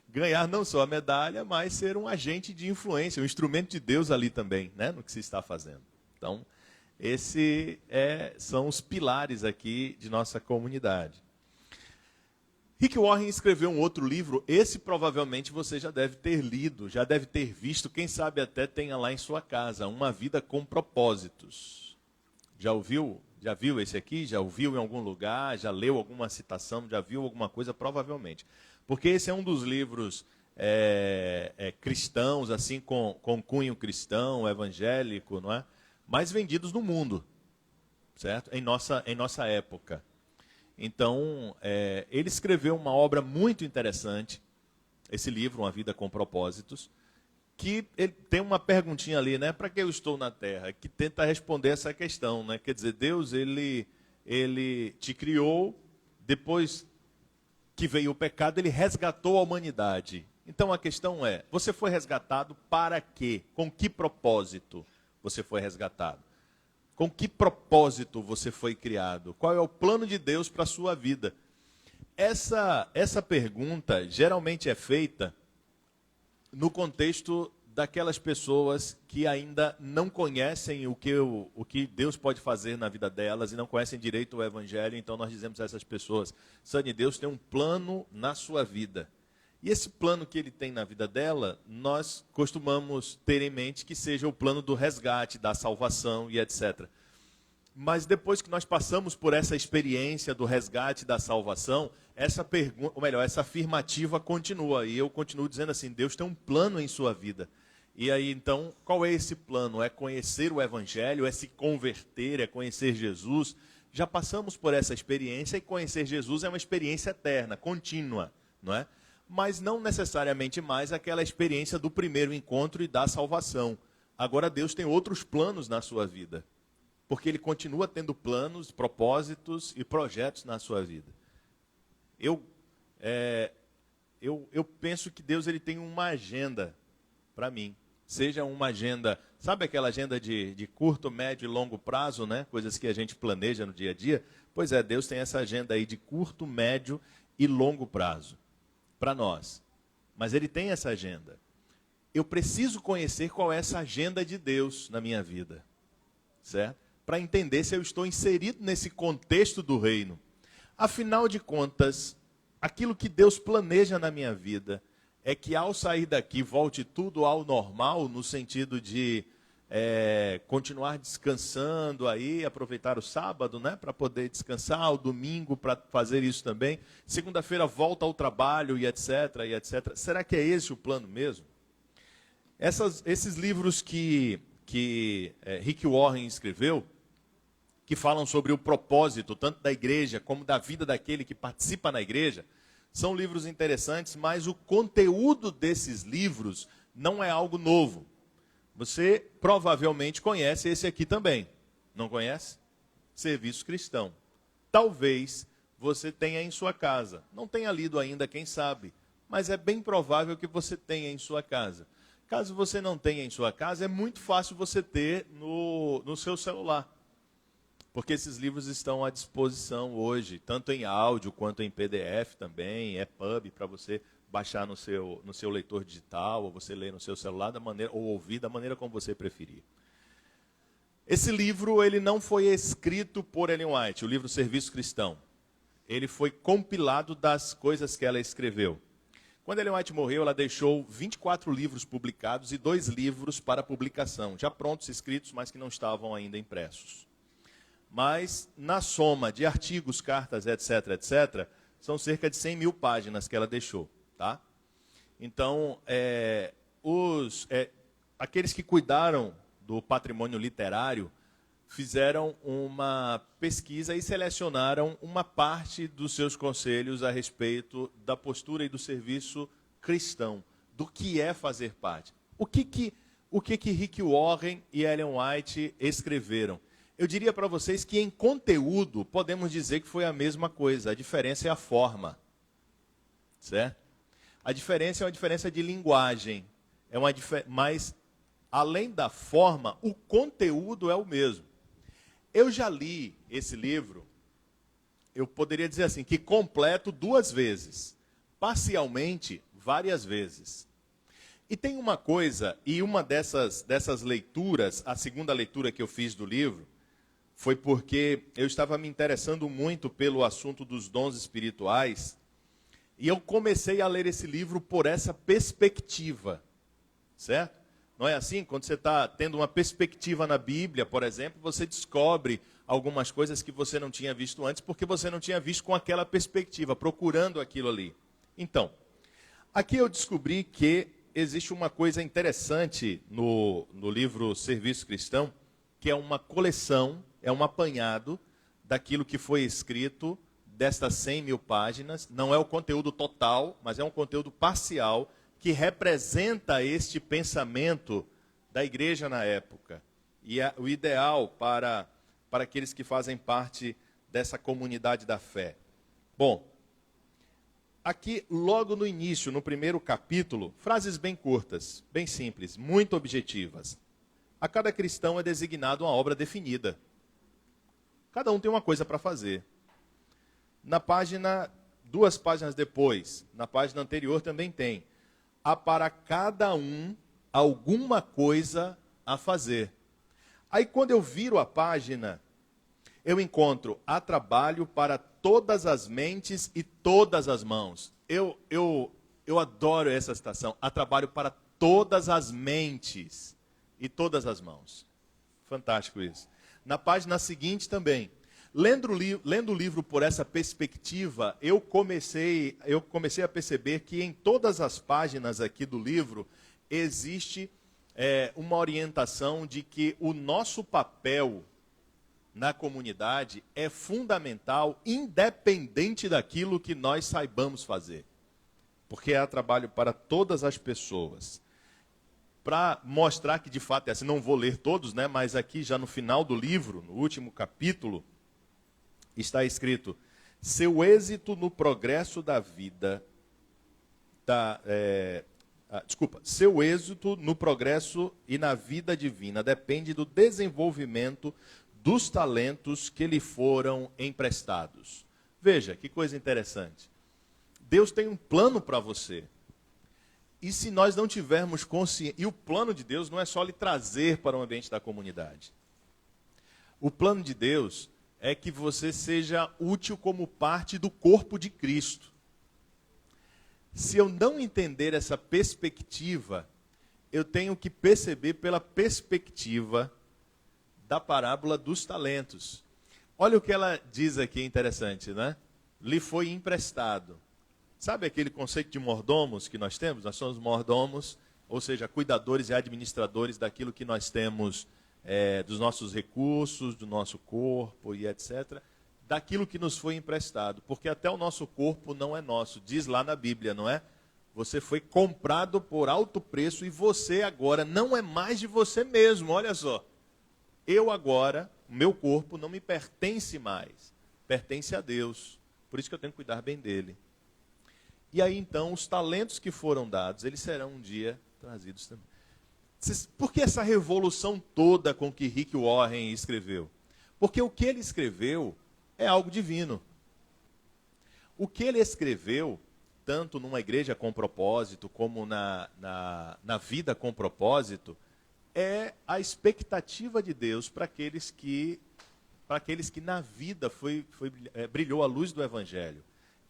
Ganhar não só a medalha, mas ser um agente de influência, um instrumento de Deus ali também, né, no que se está fazendo. Então, esses são os pilares aqui de nossa comunidade. Rick Warren escreveu um outro livro, esse provavelmente você já deve ter lido, já deve ter visto, quem sabe até tenha lá em sua casa, Uma Vida com Propósitos. Já ouviu? Já viu esse aqui? Já ouviu em algum lugar? Já leu alguma citação? Já viu alguma coisa? Provavelmente. Porque esse é um dos livros cristãos, assim, com cunho cristão, evangélico, não é? Mais vendidos no mundo, certo? Em nossa época. Então, ele escreveu uma obra muito interessante, esse livro, Uma Vida com Propósitos, que ele tem uma perguntinha ali, né? Para que eu estou na Terra? Que tenta responder essa questão, né? Quer dizer, Deus, ele te criou, depois que veio o pecado, ele resgatou a humanidade. Então a questão é, você foi resgatado para quê? Com que propósito você foi resgatado? Com que propósito você foi criado? Qual é o plano de Deus para a sua vida? Essa pergunta geralmente é feita no contexto daquelas pessoas que ainda não conhecem o que Deus pode fazer na vida delas e não conhecem direito o Evangelho. Então nós dizemos a essas pessoas, Sani, Deus tem um plano na sua vida. E esse plano que ele tem na vida dela, nós costumamos ter em mente que seja o plano do resgate, da salvação e etc. Mas depois que nós passamos por essa experiência do resgate, da salvação, essa pergunta, ou melhor, essa afirmativa continua. E eu continuo dizendo assim, Deus tem um plano em sua vida. E aí, então, qual é esse plano? É conhecer o Evangelho, é se converter, é conhecer Jesus. Já passamos por essa experiência e conhecer Jesus é uma experiência eterna, contínua, não é? Mas não necessariamente mais aquela experiência do primeiro encontro e da salvação. Agora Deus tem outros planos na sua vida, porque Ele continua tendo planos, propósitos e projetos na sua vida. Eu penso que Deus ele tem uma agenda para mim. Seja uma agenda, sabe aquela agenda de curto, médio e longo prazo, né? Coisas que a gente planeja no dia a dia? Pois é, Deus tem essa agenda aí de curto, médio e longo prazo para nós. Mas Ele tem essa agenda. Eu preciso conhecer qual é essa agenda de Deus na minha vida, certo? Para entender se eu estou inserido nesse contexto do reino. Afinal de contas, aquilo que Deus planeja na minha vida é que ao sair daqui volte tudo ao normal, no sentido de continuar descansando aí, aproveitar o sábado, né, para poder descansar, o domingo para fazer isso também, segunda-feira volta ao trabalho e etc, e etc. Será que é esse o plano mesmo? Esses livros que Rick Warren escreveu, que falam sobre o propósito, tanto da igreja como da vida daquele que participa na igreja, são livros interessantes, mas o conteúdo desses livros não é algo novo. Você provavelmente conhece esse aqui também. Não conhece? Serviço Cristão. Talvez você tenha em sua casa. Não tenha lido ainda, quem sabe. Mas é bem provável que você tenha em sua casa. Caso você não tenha em sua casa, é muito fácil você ter no seu celular. Porque esses livros estão à disposição hoje, tanto em áudio quanto em PDF também, EPUB, para você baixar no seu leitor digital, ou você ler no seu celular, ou ouvir da maneira como você preferir. Esse livro ele não foi escrito por Ellen White, o livro Serviço Cristão. Ele foi compilado das coisas que ela escreveu. Quando Ellen White morreu, ela deixou 24 livros publicados e 2 livros para publicação, já prontos, escritos, mas que não estavam ainda impressos. Mas, na soma de artigos, cartas, etc., etc., são cerca de 100 mil páginas que ela deixou. Tá? Então, aqueles que cuidaram do patrimônio literário fizeram uma pesquisa e selecionaram uma parte dos seus conselhos a respeito da postura e do serviço cristão, do que é fazer parte. O que Rick Warren e Ellen White escreveram? Eu diria para vocês que em conteúdo podemos dizer que foi a mesma coisa, a diferença é a forma. Certo? A diferença é uma diferença de linguagem, mas além da forma, o conteúdo é o mesmo. Eu já li esse livro, eu poderia dizer assim, que completo 2 vezes, parcialmente várias vezes. E tem uma coisa, e uma dessas leituras, a segunda leitura que eu fiz do livro, foi porque eu estava me interessando muito pelo assunto dos dons espirituais, e eu comecei a ler esse livro por essa perspectiva, certo? Não é assim? Quando você está tendo uma perspectiva na Bíblia, por exemplo, você descobre algumas coisas que você não tinha visto antes, porque você não tinha visto com aquela perspectiva, procurando aquilo ali. Então, aqui eu descobri que existe uma coisa interessante no livro Serviço Cristão, que é uma coleção, é um apanhado daquilo que foi escrito destas 100 mil páginas. Não é o conteúdo total, mas é um conteúdo parcial, que representa este pensamento da igreja na época. E o ideal para aqueles que fazem parte dessa comunidade da fé. Bom, aqui logo no início, no primeiro capítulo, frases bem curtas, bem simples, muito objetivas. A cada cristão é designado uma obra definida. Cada um tem uma coisa para fazer. Na página, 2 páginas depois, na página anterior também tem. Há para cada um alguma coisa a fazer. Aí quando eu viro a página, eu encontro há trabalho para todas as mentes e todas as mãos. Eu adoro essa citação. Há trabalho para todas as mentes e todas as mãos. Fantástico isso. Na página seguinte também. Lendo o livro por essa perspectiva, eu comecei a perceber que em todas as páginas aqui do livro existe uma orientação de que o nosso papel na comunidade é fundamental, independente daquilo que nós saibamos fazer. Porque há trabalho para todas as pessoas. Para mostrar que de fato é assim, não vou ler todos, né, mas aqui já no final do livro, no último capítulo, está escrito: seu êxito no progresso da vida, seu êxito no progresso e na vida divina depende do desenvolvimento dos talentos que lhe foram emprestados. Veja, que coisa interessante. Deus tem um plano para você. E se nós não tivermos consciência... E o plano de Deus não é só lhe trazer para o ambiente da comunidade. O plano de Deus é que você seja útil como parte do corpo de Cristo. Se eu não entender essa perspectiva, eu tenho que perceber pela perspectiva da parábola dos talentos. Olha o que ela diz aqui, interessante, né? Lhe foi emprestado. Sabe aquele conceito de mordomos que nós temos? Nós somos mordomos, ou seja, cuidadores e administradores daquilo que nós temos, dos nossos recursos, do nosso corpo e etc., daquilo que nos foi emprestado. Porque até o nosso corpo não é nosso. Diz lá na Bíblia, não é? Você foi comprado por alto preço e você agora não é mais de você mesmo. Olha só. Eu agora, o meu corpo não me pertence mais. Pertence a Deus. Por isso que eu tenho que cuidar bem dele. E aí então, os talentos que foram dados, eles serão um dia trazidos também. Por que essa revolução toda com que Rick Warren escreveu? Porque o que ele escreveu é algo divino. O que ele escreveu, tanto numa igreja com propósito, como na vida com propósito, é a expectativa de Deus para aqueles que na vida brilhou a luz do Evangelho.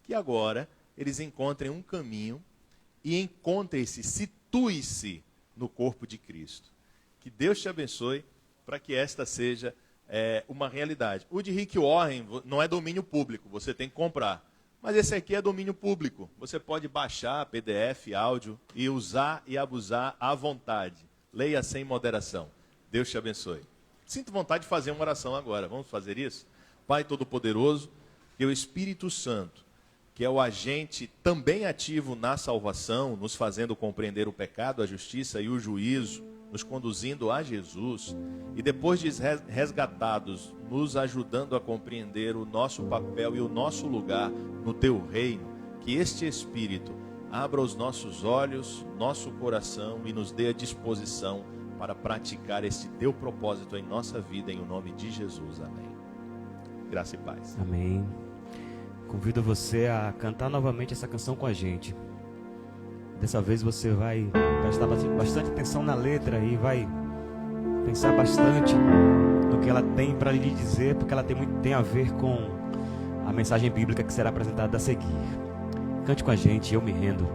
Que agora eles encontrem um caminho e encontre-se, situe-se no corpo de Cristo. Que Deus te abençoe para que esta seja uma realidade. O de Rick Warren não é domínio público, você tem que comprar. Mas esse aqui é domínio público. Você pode baixar PDF, áudio e usar e abusar à vontade. Leia sem moderação. Deus te abençoe. Sinto vontade de fazer uma oração agora. Vamos fazer isso? Pai Todo-Poderoso, que o Espírito Santo, que é o agente também ativo na salvação, nos fazendo compreender o pecado, a justiça e o juízo, nos conduzindo a Jesus, e depois de resgatados, nos ajudando a compreender o nosso papel e o nosso lugar no teu reino, que este Espírito abra os nossos olhos, nosso coração e nos dê a disposição para praticar este teu propósito em nossa vida, em o nome de Jesus. Amém. Graça e paz. Amém. Convido você a cantar novamente essa canção com a gente. Dessa vez você vai prestar bastante atenção na letra e vai pensar bastante no que ela tem para lhe dizer, porque ela tem a ver com a mensagem bíblica que será apresentada a seguir. Cante com a gente, Eu Me Rendo.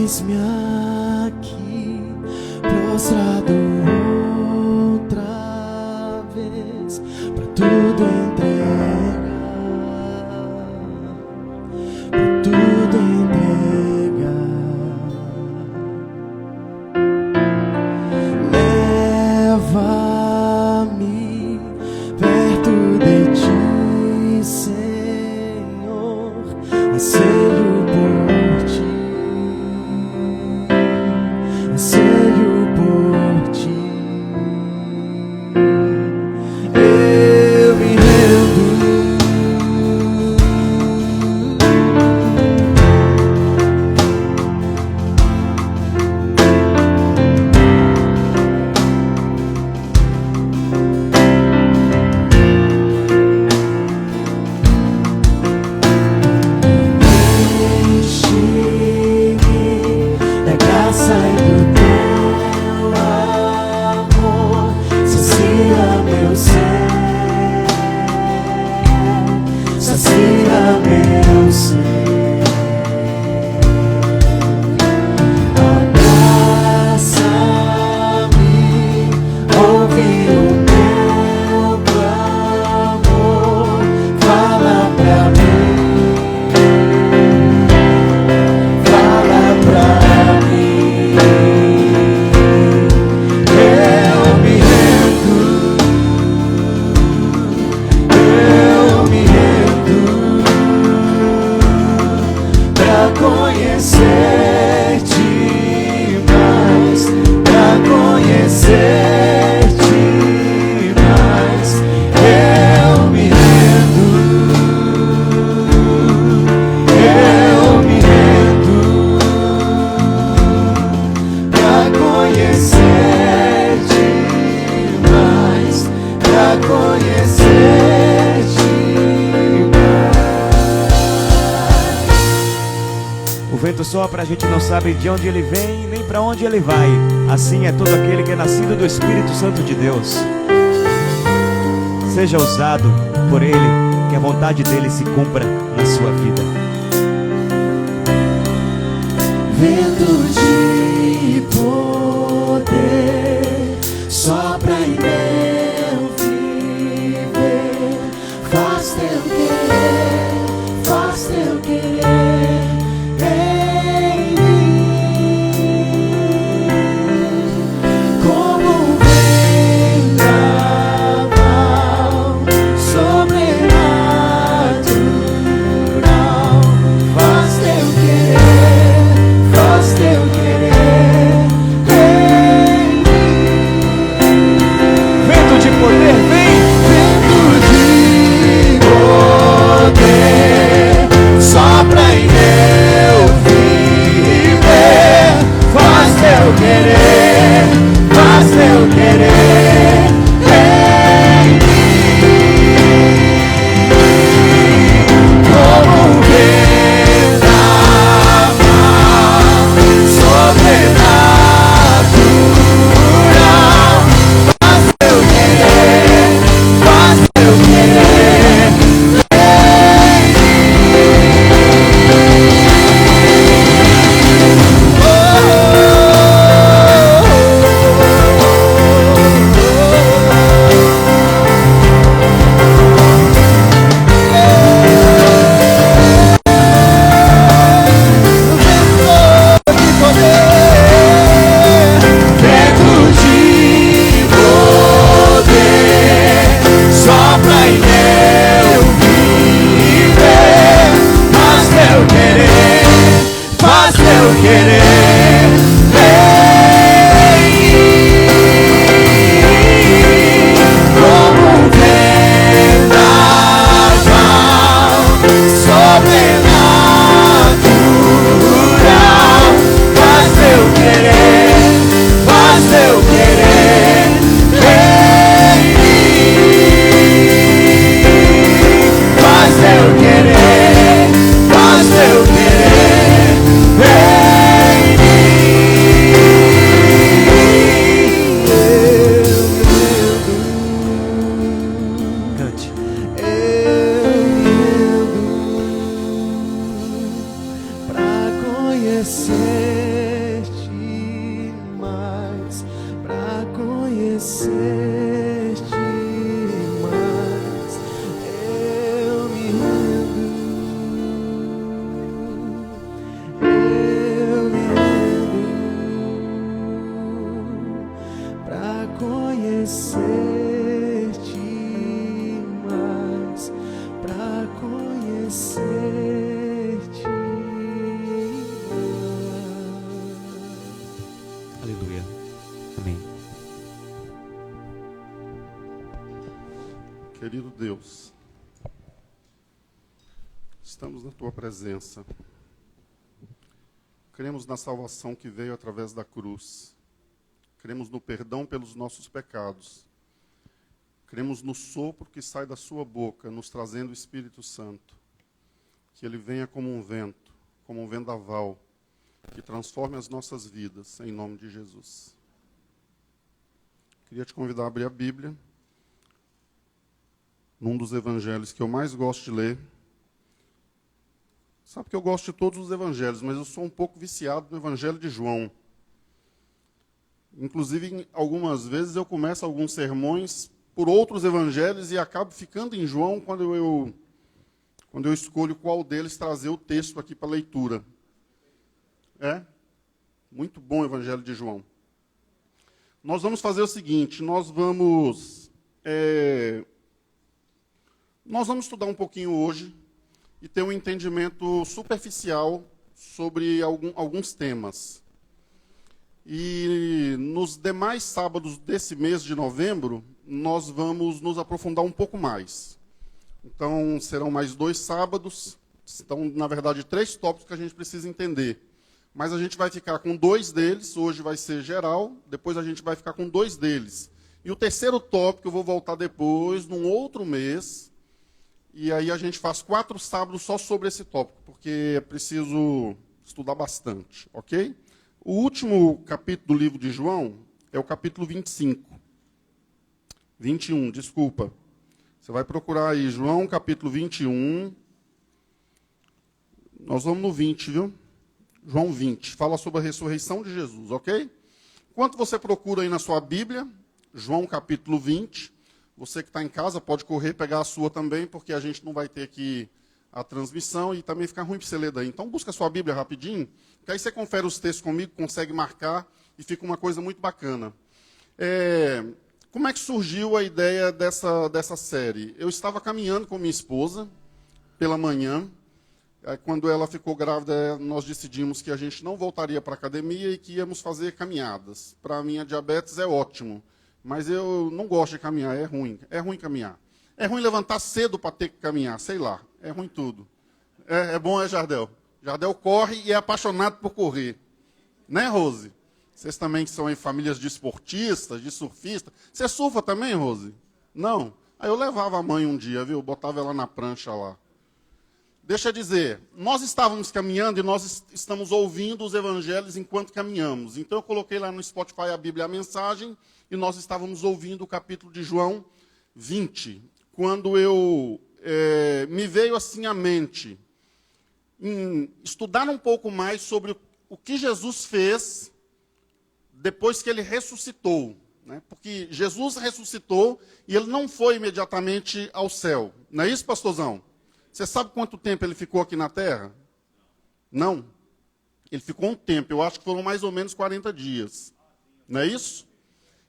Eis-me aqui, prostrado outra vez, pra tudo entregar, pra tudo entregar. Leva-me perto de ti, Senhor, anseio por ti. Anseio por ti, eu me rendo, enche-me da graça e do teu amor, sacia meu ser, sacia meu ser. Abraça-me, ouve o meu clamor, fala pra mim, fala pra mim. Eu me rendo pra conhecer-te mais, pra conhecer-te mais. Eu me rendo pra conhecer-te mais, pra conhecer-te mais. O vento sopra, a gente não sabe de onde ele vem, nem para onde ele vai. Assim é todo aquele que é nascido do Espírito Santo de Deus. Seja usado por ele, que a vontade dele se cumpra na sua vida. vento de poder, sopra em meu viver, faz teu querer, faz teu querer em mim, como um vendaval sobrenatural, faz teu querer, faz teu querer em mim. Vento de poder, vem! Vento de poder, sopra em meu viver, faz teu querer, faz teu querer em mim, como um vendaval sobrenatural, faz teu querer, faz teu querer em vento de poder, sopra em meu viver, faz teu querer, faz teu querer em mim, como um vendaval sobrenatural, faz teu querer, faz teu querer em mim, faz teu querer, faz teu querer em mim. Cante. Pra conhecer-te mais, pra conhecer-te mais, eu me rendo, pra conhecer-te mais, pra conhecer-te mais. Aleluia. Amém. Querido Deus, estamos na Tua presença. Cremos na salvação que veio através da cruz. Cremos no perdão pelos nossos pecados. Cremos no sopro que sai da Sua boca, nos trazendo o Espírito Santo. Que Ele venha como um vento, como um vendaval, que transforme as nossas vidas, em nome de Jesus. Queria te convidar a abrir a Bíblia, num dos evangelhos que eu mais gosto de ler. Sabe que eu gosto de todos os evangelhos, mas eu sou um pouco viciado no Evangelho de João. Inclusive, algumas vezes eu começo alguns sermões por outros evangelhos e acabo ficando em João quando eu escolho qual deles trazer o texto aqui para leitura. É? Muito bom o Evangelho de João. Nós vamos fazer o seguinte, nós vamos estudar um pouquinho hoje e ter um entendimento superficial sobre alguns temas. E nos demais sábados desse mês de novembro, nós vamos nos aprofundar um pouco mais. Então, serão mais 2 sábados. Então, na verdade, 3 tópicos que a gente precisa entender. Mas a gente vai ficar com 2 deles. Hoje vai ser geral. Depois a gente vai ficar com 2 deles. E o terceiro tópico eu vou voltar depois, num outro mês. E aí a gente faz 4 sábados só sobre esse tópico, porque é preciso estudar bastante, ok? O último capítulo do livro de João é o capítulo 25. 21, desculpa. Você vai procurar aí, João, capítulo 21. Nós vamos no 20, viu? João 20. Fala sobre a ressurreição de Jesus, ok? Enquanto você procura aí na sua Bíblia, João capítulo 20, você que está em casa pode correr, pegar a sua também, porque a gente não vai ter aqui a transmissão e também fica ruim para você ler daí. Então busca a sua Bíblia rapidinho, que aí você confere os textos comigo, consegue marcar e fica uma coisa muito bacana. Como é que surgiu a ideia dessa série? Eu estava caminhando com minha esposa pela manhã. Quando ela ficou grávida, nós decidimos que a gente não voltaria para a academia e que íamos fazer caminhadas. Para a minha diabetes é ótimo, mas eu não gosto de caminhar, é ruim caminhar. É ruim levantar cedo para ter que caminhar, sei lá, é ruim tudo. É bom, Jardel? Jardel corre e é apaixonado por correr. Né, Rose? Vocês também que são aí famílias de esportistas, de surfistas. Você surfa também, Rose? Não? Aí eu levava a mãe um dia, viu? Botava ela na prancha lá. Deixa eu dizer, nós estávamos caminhando e nós estamos ouvindo os evangelhos enquanto caminhamos. Então eu coloquei lá no Spotify a Bíblia, a mensagem, e nós estávamos ouvindo o capítulo de João 20. Quando me veio assim à mente, em estudar um pouco mais sobre o que Jesus fez depois que ele ressuscitou. Né? Porque Jesus ressuscitou e ele não foi imediatamente ao céu. Não é isso, pastorzão? Você sabe quanto tempo ele ficou aqui na terra? Não. Ele ficou um tempo, eu acho que foram mais ou menos 40 dias. Não é isso?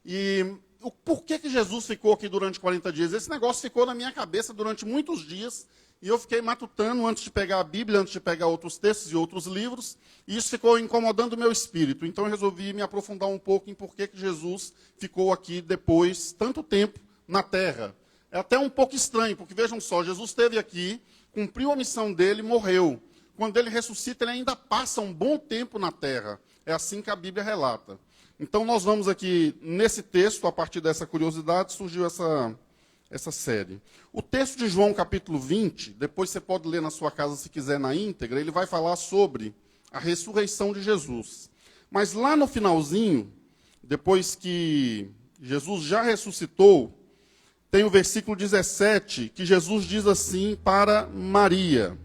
E por que Jesus ficou aqui durante 40 dias? Esse negócio ficou na minha cabeça durante muitos dias, e eu fiquei matutando antes de pegar a Bíblia, antes de pegar outros textos e outros livros, e isso ficou incomodando o meu espírito. Então eu resolvi me aprofundar um pouco em por que Jesus ficou aqui depois tanto tempo na terra. É até um pouco estranho, porque vejam só, Jesus esteve aqui, cumpriu a missão dele, morreu. Quando ele ressuscita, ele ainda passa um bom tempo na terra. É assim que a Bíblia relata. Então nós vamos aqui, nesse texto, a partir dessa curiosidade, surgiu essa série. O texto de João capítulo 20, depois você pode ler na sua casa se quiser na íntegra, ele vai falar sobre a ressurreição de Jesus. Mas lá no finalzinho, depois que Jesus já ressuscitou, tem o versículo 17, que Jesus diz assim para Maria: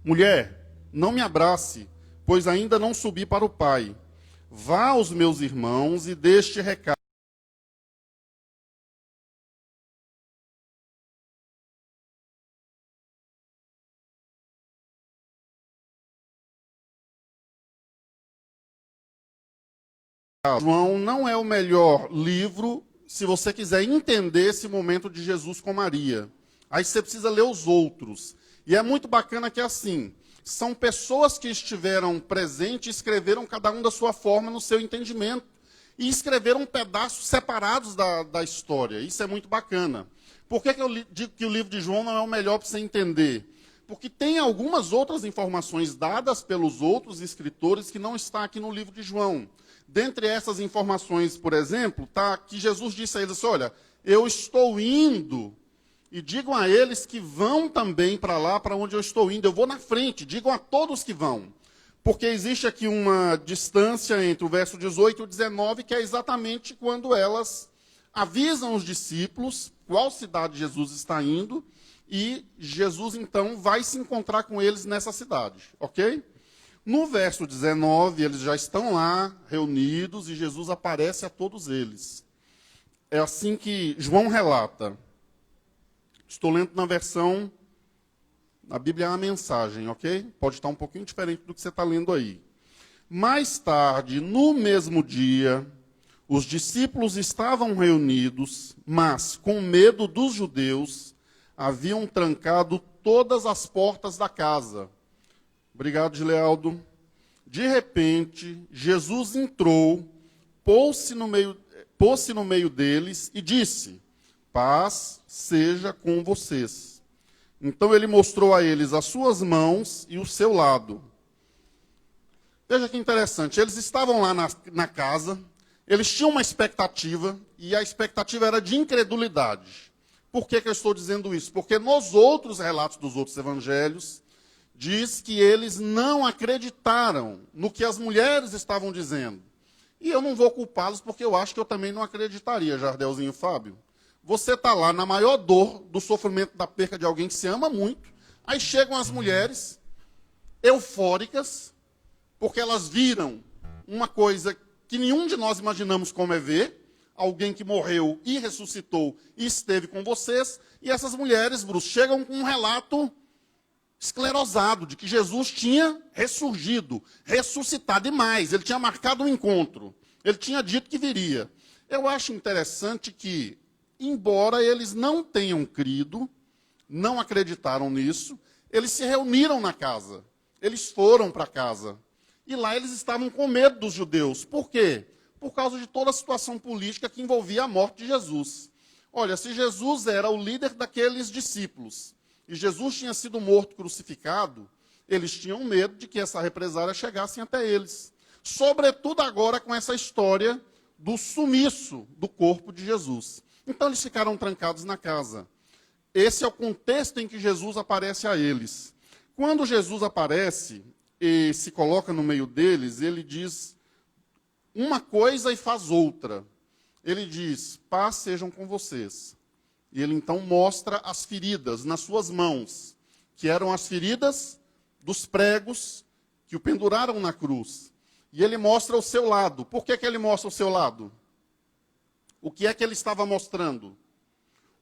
mulher, não me abrace, pois ainda não subi para o Pai. Vá aos meus irmãos e dê este recado. João não é o melhor livro se você quiser entender esse momento de Jesus com Maria. Aí você precisa ler os outros. E é muito bacana que é assim, são pessoas que estiveram presentes e escreveram cada um da sua forma no seu entendimento. E escreveram pedaços separados da história. Isso é muito bacana. Por que eu digo que o livro de João não é o melhor para você entender? Porque tem algumas outras informações dadas pelos outros escritores que não está aqui no livro de João. Dentre essas informações, por exemplo, está que Jesus disse a eles assim, olha, eu estou indo, e digam a eles que vão também para lá, para onde eu estou indo. Eu vou na frente, digam a todos que vão. Porque existe aqui uma distância entre o verso 18 e o 19, que é exatamente quando elas avisam os discípulos qual cidade Jesus está indo, e Jesus, então, vai se encontrar com eles nessa cidade, ok? No verso 19, eles já estão lá, reunidos, e Jesus aparece a todos eles. É assim que João relata. Estou lendo na versão, na Bíblia é uma mensagem, ok? Pode estar um pouquinho diferente do que você está lendo aí. Mais tarde, no mesmo dia, os discípulos estavam reunidos, mas, com medo dos judeus, haviam trancado todas as portas da casa. Obrigado, Gilealdo. De repente, Jesus entrou, pôs-se no meio deles e disse, paz seja com vocês. Então ele mostrou a eles as suas mãos e o seu lado. Veja que interessante, eles estavam lá na casa, eles tinham uma expectativa, e a expectativa era de incredulidade. Por que eu estou dizendo isso? Porque nos outros relatos dos outros evangelhos, diz que eles não acreditaram no que as mulheres estavam dizendo. E eu não vou culpá-los, porque eu acho que eu também não acreditaria, Jardelzinho e Fábio. Você está lá na maior dor do sofrimento da perca de alguém que se ama muito, aí chegam as mulheres eufóricas, porque elas viram uma coisa que nenhum de nós imaginamos como é ver, alguém que morreu e ressuscitou e esteve com vocês, e essas mulheres, Bruce, chegam com um relato esclerosado de que Jesus tinha ressurgido, ressuscitado, e mais, ele tinha marcado um encontro, ele tinha dito que viria. Eu acho interessante que, embora eles não tenham crido, não acreditaram nisso, eles se reuniram na casa, eles foram para casa, e lá eles estavam com medo dos judeus. Por quê? Por causa de toda a situação política que envolvia a morte de Jesus. Olha, se Jesus era o líder daqueles discípulos, e Jesus tinha sido morto, crucificado, eles tinham medo de que essa represália chegasse até eles. Sobretudo agora com essa história do sumiço do corpo de Jesus. Então eles ficaram trancados na casa. Esse é o contexto em que Jesus aparece a eles. Quando Jesus aparece e se coloca no meio deles, ele diz uma coisa e faz outra. Ele diz, paz sejam com vocês. E ele então mostra as feridas nas suas mãos, que eram as feridas dos pregos que o penduraram na cruz. E ele mostra o seu lado. Por que ele mostra o seu lado? O que é que ele estava mostrando?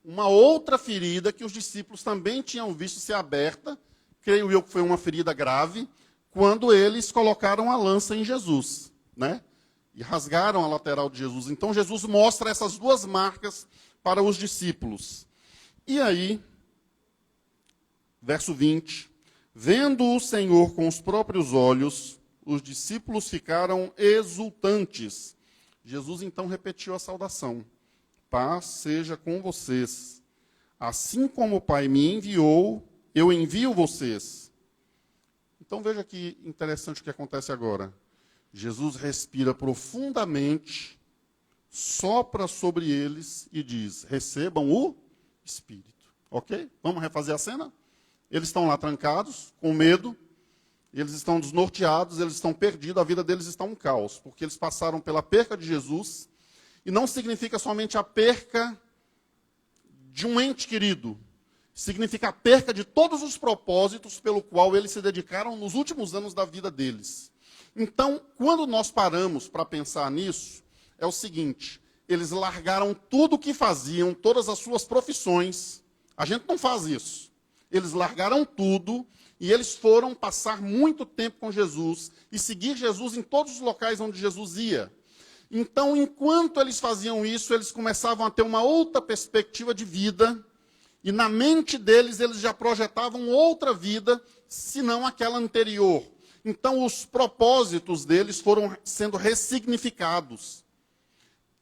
Uma outra ferida que os discípulos também tinham visto ser aberta, creio eu que foi uma ferida grave, quando eles colocaram a lança em Jesus, né? E rasgaram a lateral de Jesus. Então Jesus mostra essas duas marcas para os discípulos. E aí, verso 20, vendo o Senhor com os próprios olhos, os discípulos ficaram exultantes. Jesus então repetiu a saudação. Paz seja com vocês. Assim como o Pai me enviou, eu envio vocês. Então veja que interessante o que acontece agora. Jesus respira profundamente, sopra sobre eles e diz, recebam o Espírito. Ok? Vamos refazer a cena? Eles estão lá trancados, com medo, eles estão desnorteados, eles estão perdidos, a vida deles está um caos, porque eles passaram pela perca de Jesus, e não significa somente a perca de um ente querido, significa a perca de todos os propósitos pelo qual eles se dedicaram nos últimos anos da vida deles. Então, quando nós paramos para pensar nisso, é o seguinte, eles largaram tudo o que faziam, todas as suas profissões. A gente não faz isso. Eles largaram tudo e eles foram passar muito tempo com Jesus e seguir Jesus em todos os locais onde Jesus ia. Então, enquanto eles faziam isso, eles começavam a ter uma outra perspectiva de vida e na mente deles eles já projetavam outra vida, senão aquela anterior. Então, os propósitos deles foram sendo ressignificados.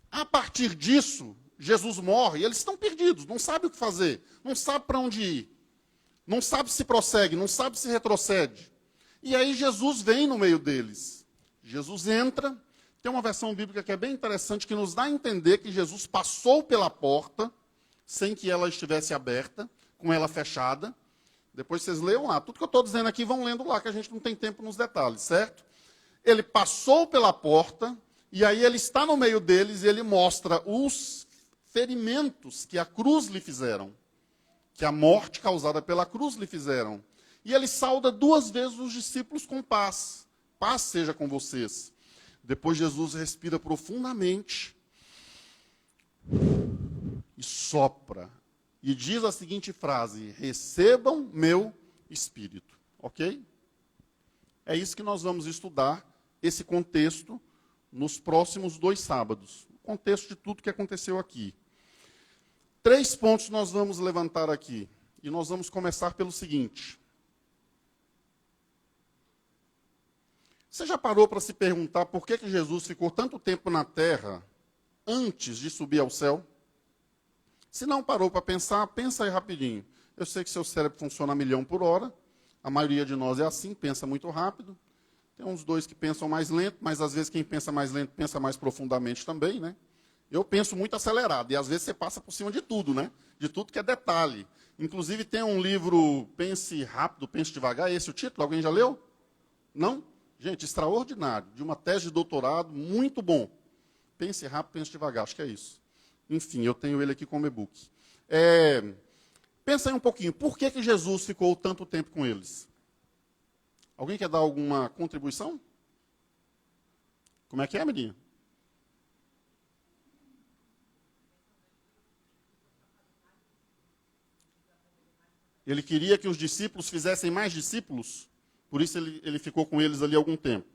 A partir disso, Jesus morre e eles estão perdidos, não sabem o que fazer, não sabem para onde ir, não sabem se prossegue, não sabem se retrocede. E aí Jesus vem no meio deles. Jesus entra, tem uma versão bíblica que é bem interessante, que nos dá a entender que Jesus passou pela porta, sem que ela estivesse aberta, com ela fechada. Depois vocês leiam lá. Tudo que eu estou dizendo aqui, vão lendo lá, que a gente não tem tempo nos detalhes, certo? Ele passou pela porta, e aí ele está no meio deles, e ele mostra os ferimentos que a cruz lhe fizeram, que a morte causada pela cruz lhe fizeram. E ele sauda duas vezes os discípulos com paz. Paz seja com vocês. Depois Jesus respira profundamente e sopra. E diz a seguinte frase, recebam meu Espírito. Ok? É isso que nós vamos estudar, esse contexto, nos próximos 2 sábados. O contexto de tudo que aconteceu aqui. 3 pontos nós vamos levantar aqui. E nós vamos começar pelo seguinte. Você já parou para se perguntar por que Jesus ficou tanto tempo na terra antes de subir ao céu? Se não parou para pensar, pensa aí rapidinho. Eu sei que seu cérebro funciona a 1.000.000 por hora. A maioria de nós é assim, pensa muito rápido. Tem uns 2 que pensam mais lento, mas às vezes quem pensa mais lento pensa mais profundamente também, né? Eu penso muito acelerado, e às vezes você passa por cima de tudo, né? De tudo que é detalhe. Inclusive tem um livro, Pense Rápido, Pense Devagar, esse é o título? Alguém já leu? Não? Gente, extraordinário, de uma tese de doutorado, muito bom. Pense Rápido, Pense Devagar, acho que é isso. Enfim, eu tenho ele aqui como e-book. Pensa aí um pouquinho, por que Jesus ficou tanto tempo com eles? Alguém quer dar alguma contribuição? Como é que é, menina? Ele queria que os discípulos fizessem mais discípulos, por isso ele ficou com eles ali algum tempo.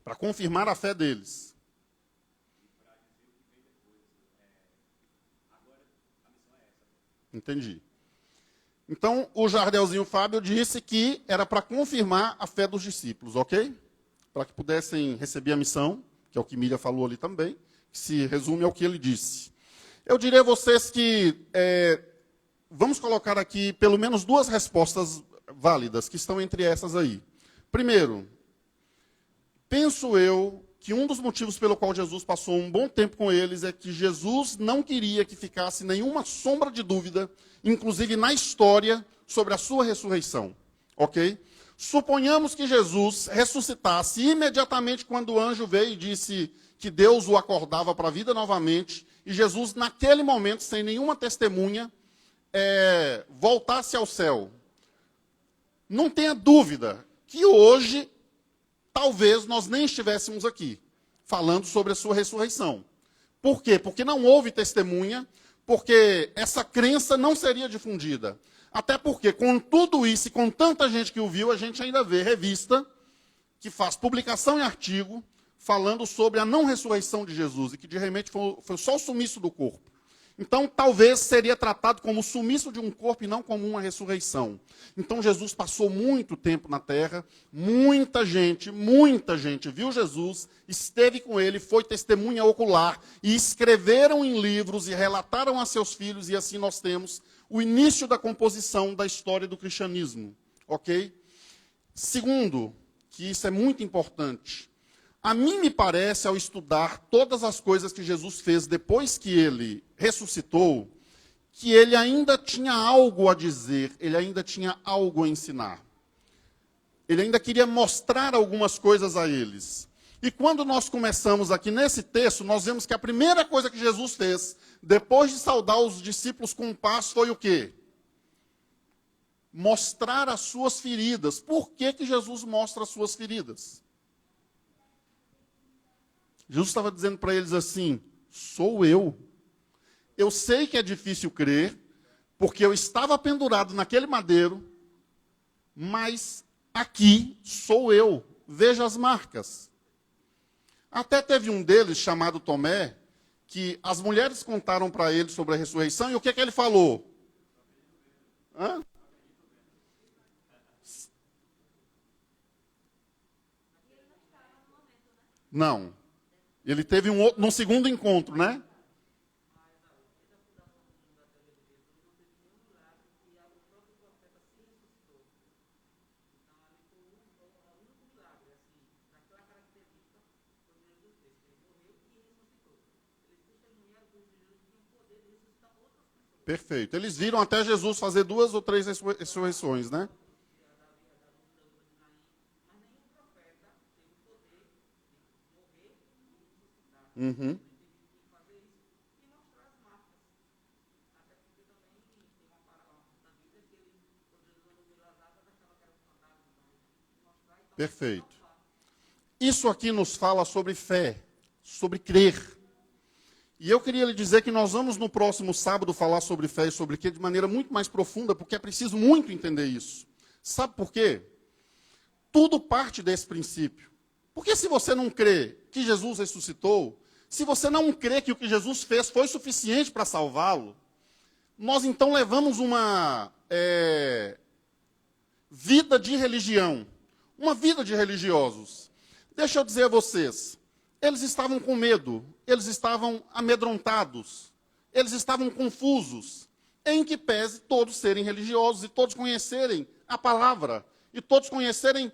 Para confirmar a fé deles. Entendi. Então, o Jardelzinho Fábio disse que era para confirmar a fé dos discípulos, ok? Para que pudessem receber a missão, que é o que Miriam falou ali também, que se resume ao que ele disse. Eu diria a vocês que vamos colocar aqui pelo menos duas respostas válidas, que estão entre essas aí. Primeiro, penso eu que um dos motivos pelo qual Jesus passou um bom tempo com eles é que Jesus não queria que ficasse nenhuma sombra de dúvida, inclusive na história, sobre a sua ressurreição. Ok? Suponhamos que Jesus ressuscitasse imediatamente quando o anjo veio e disse que Deus o acordava para a vida novamente, e Jesus, naquele momento, sem nenhuma testemunha, voltasse ao céu. Não tenha dúvida que hoje, talvez nós nem estivéssemos aqui, falando sobre a sua ressurreição. Por quê? Porque não houve testemunha, porque essa crença não seria difundida. Até porque, com tudo isso e com tanta gente que o viu, a gente ainda vê revista que faz publicação em artigo falando sobre a não ressurreição de Jesus e que, de repente, foi só o sumiço do corpo. Então, talvez seria tratado como o sumiço de um corpo e não como uma ressurreição. Então, Jesus passou muito tempo na terra, muita gente viu Jesus, esteve com ele, foi testemunha ocular, e escreveram em livros e relataram a seus filhos, e assim nós temos o início da composição da história do cristianismo. Ok? Segundo, que isso é muito importante, a mim me parece, ao estudar todas as coisas que Jesus fez depois que ele ressuscitou, que ele ainda tinha algo a dizer, ele ainda tinha algo a ensinar. Ele ainda queria mostrar algumas coisas a eles. E quando nós começamos aqui nesse texto, nós vemos que a primeira coisa que Jesus fez, depois de saudar os discípulos com paz, foi o quê? Mostrar as suas feridas. Por que que Jesus mostra as suas feridas? Jesus estava dizendo para eles assim: sou eu. Eu sei que é difícil crer, porque eu estava pendurado naquele madeiro, mas aqui sou eu. Veja as marcas. Até teve um deles, chamado Tomé, que as mulheres contaram para ele sobre a ressurreição, e o que que ele falou? Hã? Não. Ele teve num segundo encontro, né? Perfeito. Eles viram até Jesus fazer 2 ou 3 ressurreições, né? Uhum. Perfeito. Isso aqui nos fala sobre fé, sobre crer. E eu queria lhe dizer que nós vamos no próximo sábado falar sobre fé e sobre crer de maneira muito mais profunda, porque é preciso muito entender isso. Sabe por quê? Tudo parte desse princípio. Porque se você não crê que Jesus ressuscitou, se você não crê que o que Jesus fez foi suficiente para salvá-lo, nós então levamos uma vida de religião, uma vida de religiosos. Deixa eu dizer a vocês, eles estavam com medo, eles estavam amedrontados, eles estavam confusos, em que pese todos serem religiosos e todos conhecerem a palavra, e todos conhecerem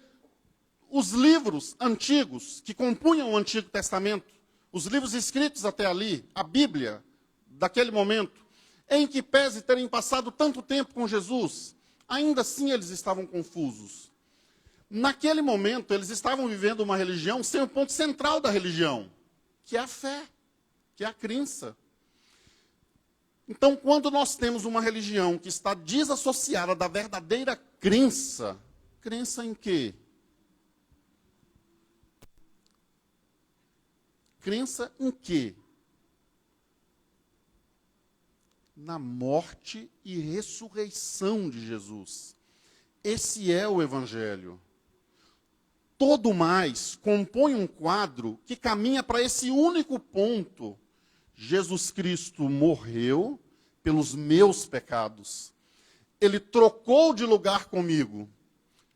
os livros antigos que compunham o Antigo Testamento, os livros escritos até ali, a Bíblia, daquele momento, em que pese terem passado tanto tempo com Jesus, ainda assim eles estavam confusos. Naquele momento, eles estavam vivendo uma religião sem o ponto central da religião, que é a fé, que é a crença. Então, quando nós temos uma religião que está desassociada da verdadeira crença, crença em quê? Crença em quê? Na morte e ressurreição de Jesus. Esse é o Evangelho. Todo mais compõe um quadro que caminha para esse único ponto. Jesus Cristo morreu pelos meus pecados. Ele trocou de lugar comigo.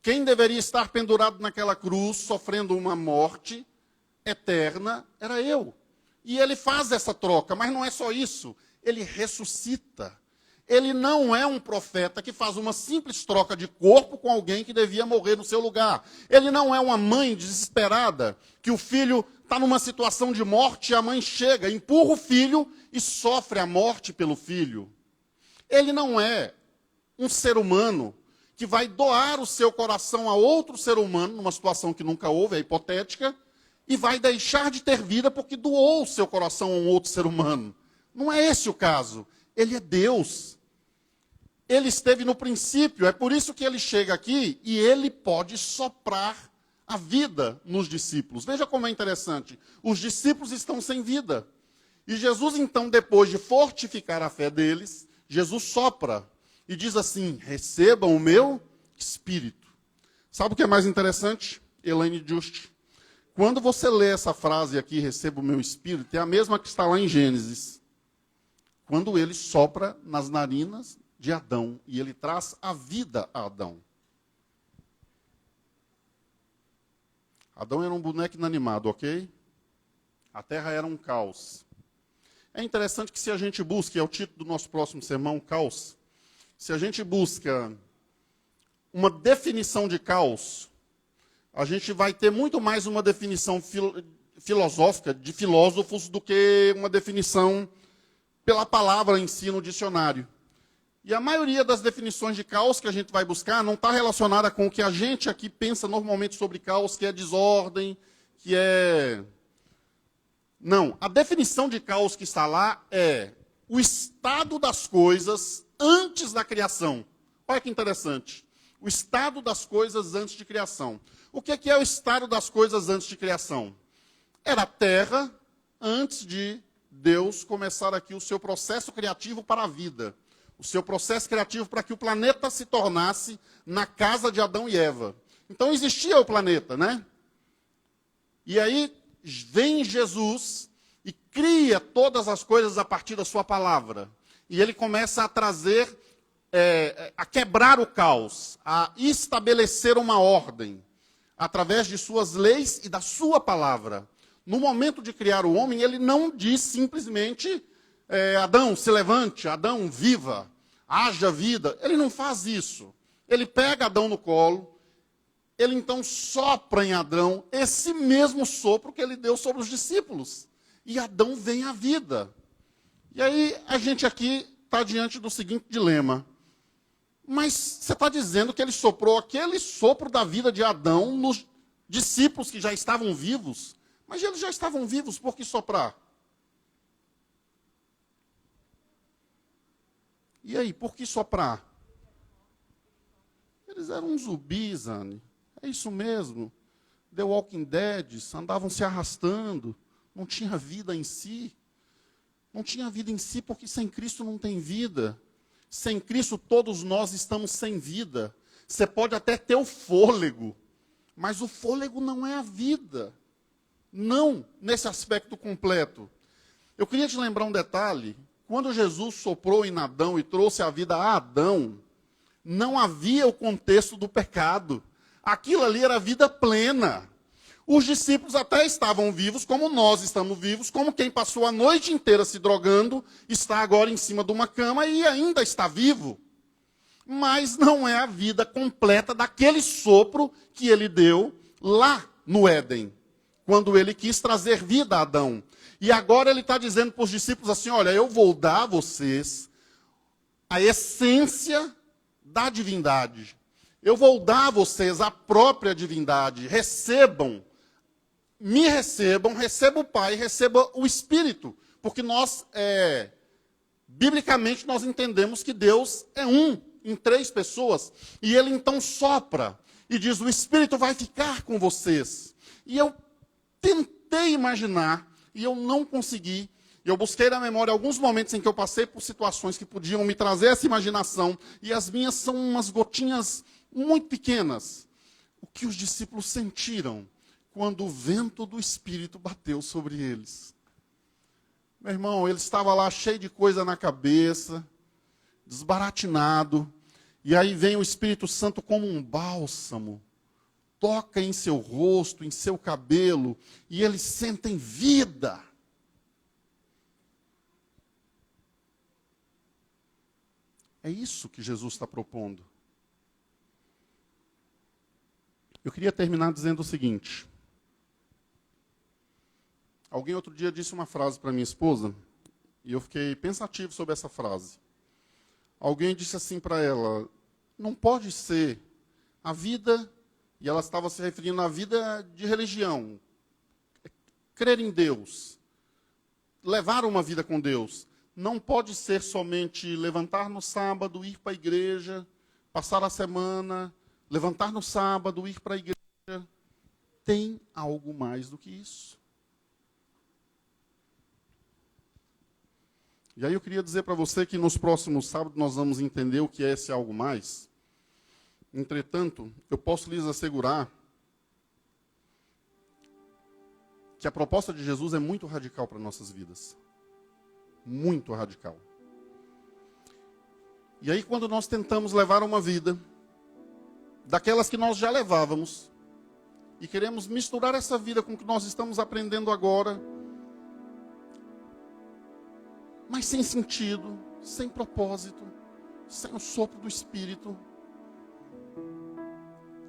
Quem deveria estar pendurado naquela cruz, sofrendo uma morte eterna, era eu. E ele faz essa troca, mas não é só isso. Ele ressuscita. Ele não é um profeta que faz uma simples troca de corpo com alguém que devia morrer no seu lugar. Ele não é uma mãe desesperada, que o filho está numa situação de morte e a mãe chega, empurra o filho e sofre a morte pelo filho. Ele não é um ser humano que vai doar o seu coração a outro ser humano, numa situação que nunca houve, é hipotética, e vai deixar de ter vida porque doou o seu coração a um outro ser humano. Não é esse o caso. Ele é Deus. Ele esteve no princípio, é por isso que ele chega aqui e ele pode soprar a vida nos discípulos. Veja como é interessante. Os discípulos estão sem vida. E Jesus, então, depois de fortificar a fé deles, Jesus sopra e diz assim: recebam o meu espírito. Sabe o que é mais interessante? Elaine Just. Quando você lê essa frase aqui, receba o meu espírito, é a mesma que está lá em Gênesis. Quando ele sopra nas narinas de Adão e ele traz a vida a Adão. Adão era um boneco inanimado, ok? A terra era um caos. É interessante que se a gente busca, é o título do nosso próximo sermão, caos. Se a gente busca uma definição de caos, a gente vai ter muito mais uma definição filosófica de filósofos do que uma definição pela palavra em si no dicionário. E a maioria das definições de caos que a gente vai buscar não está relacionada com o que a gente aqui pensa normalmente sobre caos, que é desordem, que é... Não, a definição de caos que está lá é o estado das coisas antes da criação. Olha que interessante. O estado das coisas antes de criação. O que é o estado das coisas antes de criação? Era a terra antes de Deus começar aqui o seu processo criativo para a vida. O seu processo criativo para que o planeta se tornasse na casa de Adão e Eva. Então existia o planeta, né? E aí vem Jesus e cria todas as coisas a partir da sua palavra. E ele começa a trazer, a quebrar o caos, a estabelecer uma ordem, através de suas leis e da sua palavra. No momento de criar o homem, ele não diz simplesmente, Adão, se levante, Adão, viva, haja vida. Ele não faz isso. Ele pega Adão no colo, ele então sopra em Adão esse mesmo sopro que ele deu sobre os discípulos. E Adão vem à vida. E aí a gente aqui está diante do seguinte dilema. Mas você está dizendo que ele soprou aquele sopro da vida de Adão nos discípulos que já estavam vivos? Mas eles já estavam vivos, por que soprar? E aí, por que soprar? Eles eram zumbis, Anne. É isso mesmo. The Walking Dead, andavam se arrastando. Não tinha vida em si. Não tinha vida em si porque sem Cristo não tem vida. Sem Cristo todos nós estamos sem vida. Você pode até ter o fôlego, mas o fôlego não é a vida. Não nesse aspecto completo. Eu queria te lembrar um detalhe. Quando Jesus soprou em Adão e trouxe a vida a Adão, não havia o contexto do pecado. Aquilo ali era vida plena. Os discípulos até estavam vivos, como nós estamos vivos, como quem passou a noite inteira se drogando, está agora em cima de uma cama e ainda está vivo. Mas não é a vida completa daquele sopro que ele deu lá no Éden, quando ele quis trazer vida a Adão. E agora ele está dizendo para os discípulos assim, olha, eu vou dar a vocês a essência da divindade. Eu vou dar a vocês a própria divindade. Recebam, me recebam, receba o Pai, receba o Espírito. Porque nós, biblicamente, nós entendemos que Deus é um, em 3 pessoas. E ele então sopra e diz, o Espírito vai ficar com vocês. E eu tentei imaginar e eu não consegui. Eu busquei na memória alguns momentos em que eu passei por situações que podiam me trazer essa imaginação, e as minhas são umas gotinhas muito pequenas. O que os discípulos sentiram quando o vento do Espírito bateu sobre eles? Meu irmão, ele estava lá cheio de coisa na cabeça, desbaratinado, e aí vem o Espírito Santo como um bálsamo, toca em seu rosto, em seu cabelo, e eles sentem vida. É isso que Jesus está propondo. Eu queria terminar dizendo o seguinte. Alguém outro dia disse uma frase para minha esposa, e eu fiquei pensativo sobre essa frase. Alguém disse assim para ela: não pode ser a vida, e ela estava se referindo à vida de religião, crer em Deus, levar uma vida com Deus. Não pode ser somente levantar no sábado, ir para a igreja, passar a semana, levantar no sábado, ir para a igreja. Tem algo mais do que isso. E aí eu queria dizer para você que nos próximos sábados nós vamos entender o que é esse algo mais. Entretanto, eu posso lhes assegurar que a proposta de Jesus é muito radical para nossas vidas. Muito radical. E aí quando nós tentamos levar uma vida daquelas que nós já levávamos, e queremos misturar essa vida com o que nós estamos aprendendo agora, mas sem sentido, sem propósito, sem o sopro do Espírito,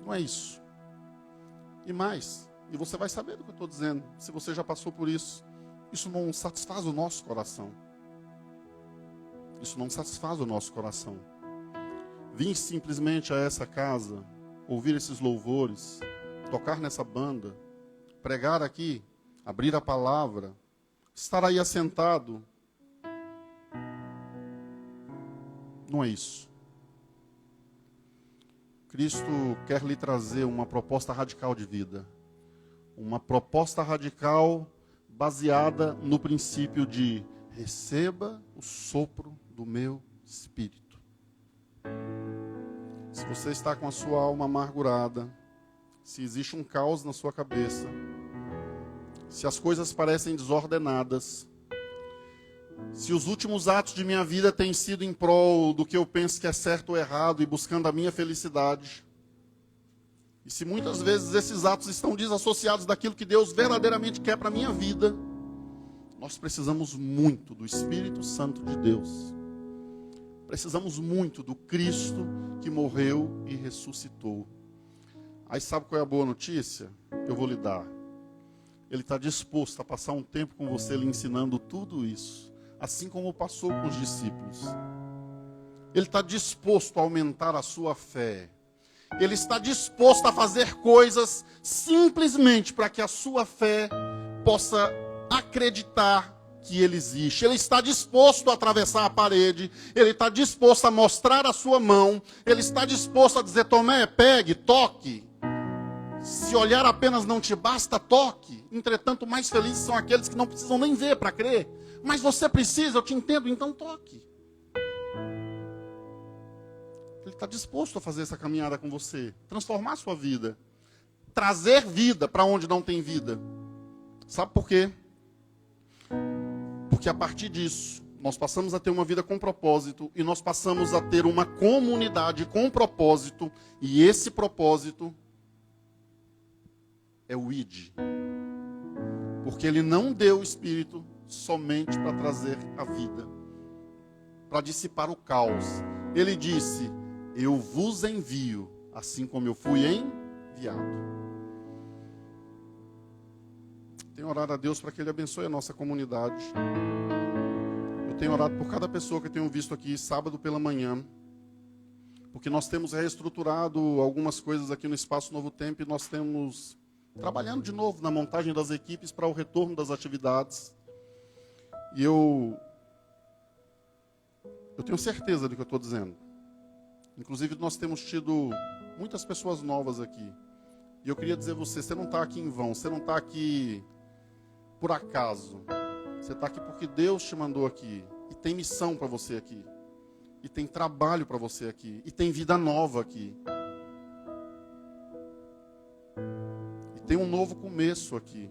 não é isso. E mais, e você vai saber do que eu estou dizendo, se você já passou por isso, isso não satisfaz o nosso coração. Isso não satisfaz o nosso coração. Vim simplesmente a essa casa, ouvir esses louvores, tocar nessa banda, pregar aqui, abrir a palavra, estar aí assentado. Não é isso. Cristo quer lhe trazer uma proposta radical de vida. Uma proposta radical baseada no princípio de receba o sopro do meu Espírito. Se você está com a sua alma amargurada, se existe um caos na sua cabeça, se as coisas parecem desordenadas, se os últimos atos de minha vida têm sido em prol do que eu penso que é certo ou errado e buscando a minha felicidade, e se muitas vezes esses atos estão desassociados daquilo que Deus verdadeiramente quer para a minha vida, nós precisamos muito do Espírito Santo de Deus. Precisamos muito do Cristo que morreu e ressuscitou. Aí sabe qual é a boa notícia? Eu vou lhe dar. Ele está disposto a passar um tempo com você lhe ensinando tudo isso, assim como passou com os discípulos. Ele está disposto a aumentar a sua fé. Ele está disposto a fazer coisas simplesmente para que a sua fé possa acreditar que Ele existe. Ele está disposto a atravessar a parede. Ele está disposto a mostrar a sua mão. Ele está disposto a dizer: Tomé, pegue, toque. Se olhar apenas não te basta, toque. Entretanto, mais felizes são aqueles que não precisam nem ver para crer. Mas você precisa, eu te entendo, então toque. Ele está disposto a fazer essa caminhada com você. Transformar a sua vida. Trazer vida para onde não tem vida. Sabe por quê? Porque a partir disso, nós passamos a ter uma vida com propósito e nós passamos a ter uma comunidade com propósito. E esse propósito é o ID. Porque Ele não deu o Espírito somente para trazer a vida, para dissipar o caos. Ele disse: eu vos envio, assim como eu fui enviado. Tenho orado a Deus para que Ele abençoe a nossa comunidade. Eu tenho orado por cada pessoa que eu tenho visto aqui sábado pela manhã, porque nós temos reestruturado algumas coisas aqui no Espaço Novo Tempo e nós temos trabalhando de novo na montagem das equipes para o retorno das atividades. E eu tenho certeza do que eu estou dizendo. Inclusive nós temos tido muitas pessoas novas aqui. E eu queria dizer a você não está aqui em vão, você não está aqui por acaso. Você está aqui porque Deus te mandou aqui. E tem missão para você aqui. E tem trabalho para você aqui. E tem vida nova aqui. E tem um novo começo aqui.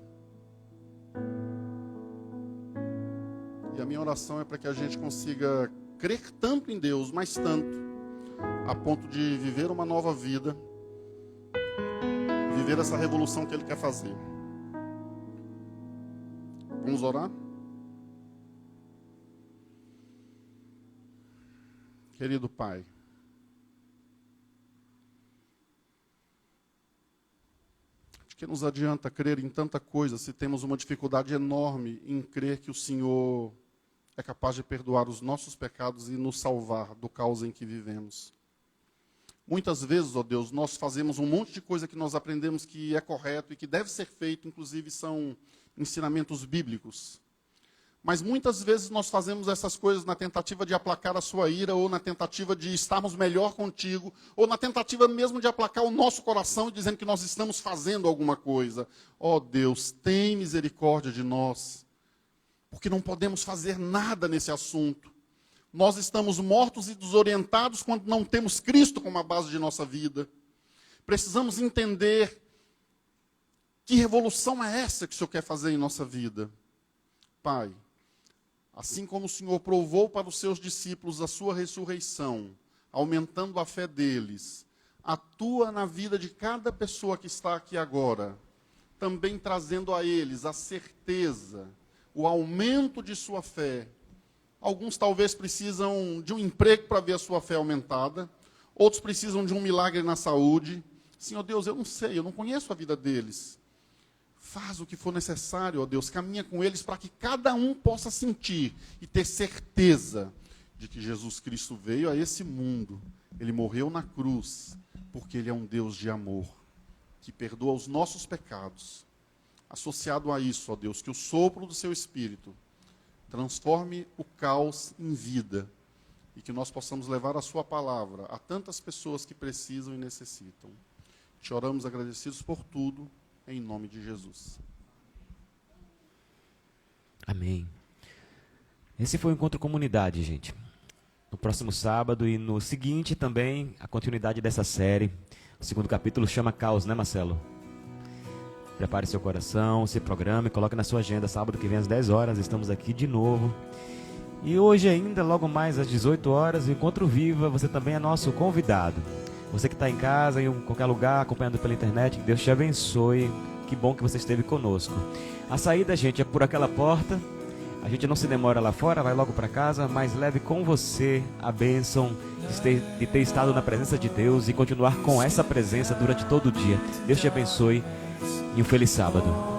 E a minha oração é para que a gente consiga crer tanto em Deus, mas tanto, a ponto de viver uma nova vida, viver essa revolução que Ele quer fazer. Vamos orar? Querido Pai, de que nos adianta crer em tanta coisa se temos uma dificuldade enorme em crer que o Senhor é capaz de perdoar os nossos pecados e nos salvar do caos em que vivemos. Muitas vezes, ó Deus, nós fazemos um monte de coisa que nós aprendemos que é correto e que deve ser feito, inclusive são ensinamentos bíblicos. Mas muitas vezes nós fazemos essas coisas na tentativa de aplacar a sua ira, ou na tentativa de estarmos melhor contigo, ou na tentativa mesmo de aplacar o nosso coração, dizendo que nós estamos fazendo alguma coisa. Ó Deus, tem misericórdia de nós, porque não podemos fazer nada nesse assunto. Nós estamos mortos e desorientados quando não temos Cristo como a base de nossa vida. Precisamos entender que revolução é essa que o Senhor quer fazer em nossa vida. Pai, assim como o Senhor provou para os seus discípulos a sua ressurreição, aumentando a fé deles, atua na vida de cada pessoa que está aqui agora, também trazendo a eles a certeza, o aumento de sua fé. Alguns talvez precisam de um emprego para ver a sua fé aumentada, outros precisam de um milagre na saúde. Senhor Deus, eu não sei, eu não conheço a vida deles. Faz o que for necessário, ó Deus, caminha com eles para que cada um possa sentir e ter certeza de que Jesus Cristo veio a esse mundo. Ele morreu na cruz, porque Ele é um Deus de amor, que perdoa os nossos pecados. Associado a isso, ó Deus, que o sopro do Seu Espírito transforme o caos em vida e que nós possamos levar a Sua palavra a tantas pessoas que precisam e necessitam. Te oramos agradecidos por tudo, em nome de Jesus. Amém. Esse foi o Encontro Comunidade, gente. No próximo sábado e no seguinte também, a continuidade dessa série. O segundo capítulo chama Caos, né, Marcelo? Prepare seu coração, se programe, coloque na sua agenda. Sábado que vem às 10 horas, estamos aqui de novo. E hoje ainda, logo mais às 18 horas, o Encontro Viva, você também é nosso convidado. Você que está em casa, em qualquer lugar, acompanhando pela internet, que Deus te abençoe. Que bom que você esteve conosco. A saída, gente, é por aquela porta. A gente não se demora lá fora, vai logo para casa, mas leve com você a bênção de ter estado na presença de Deus e continuar com essa presença durante todo o dia. Deus te abençoe e um feliz sábado.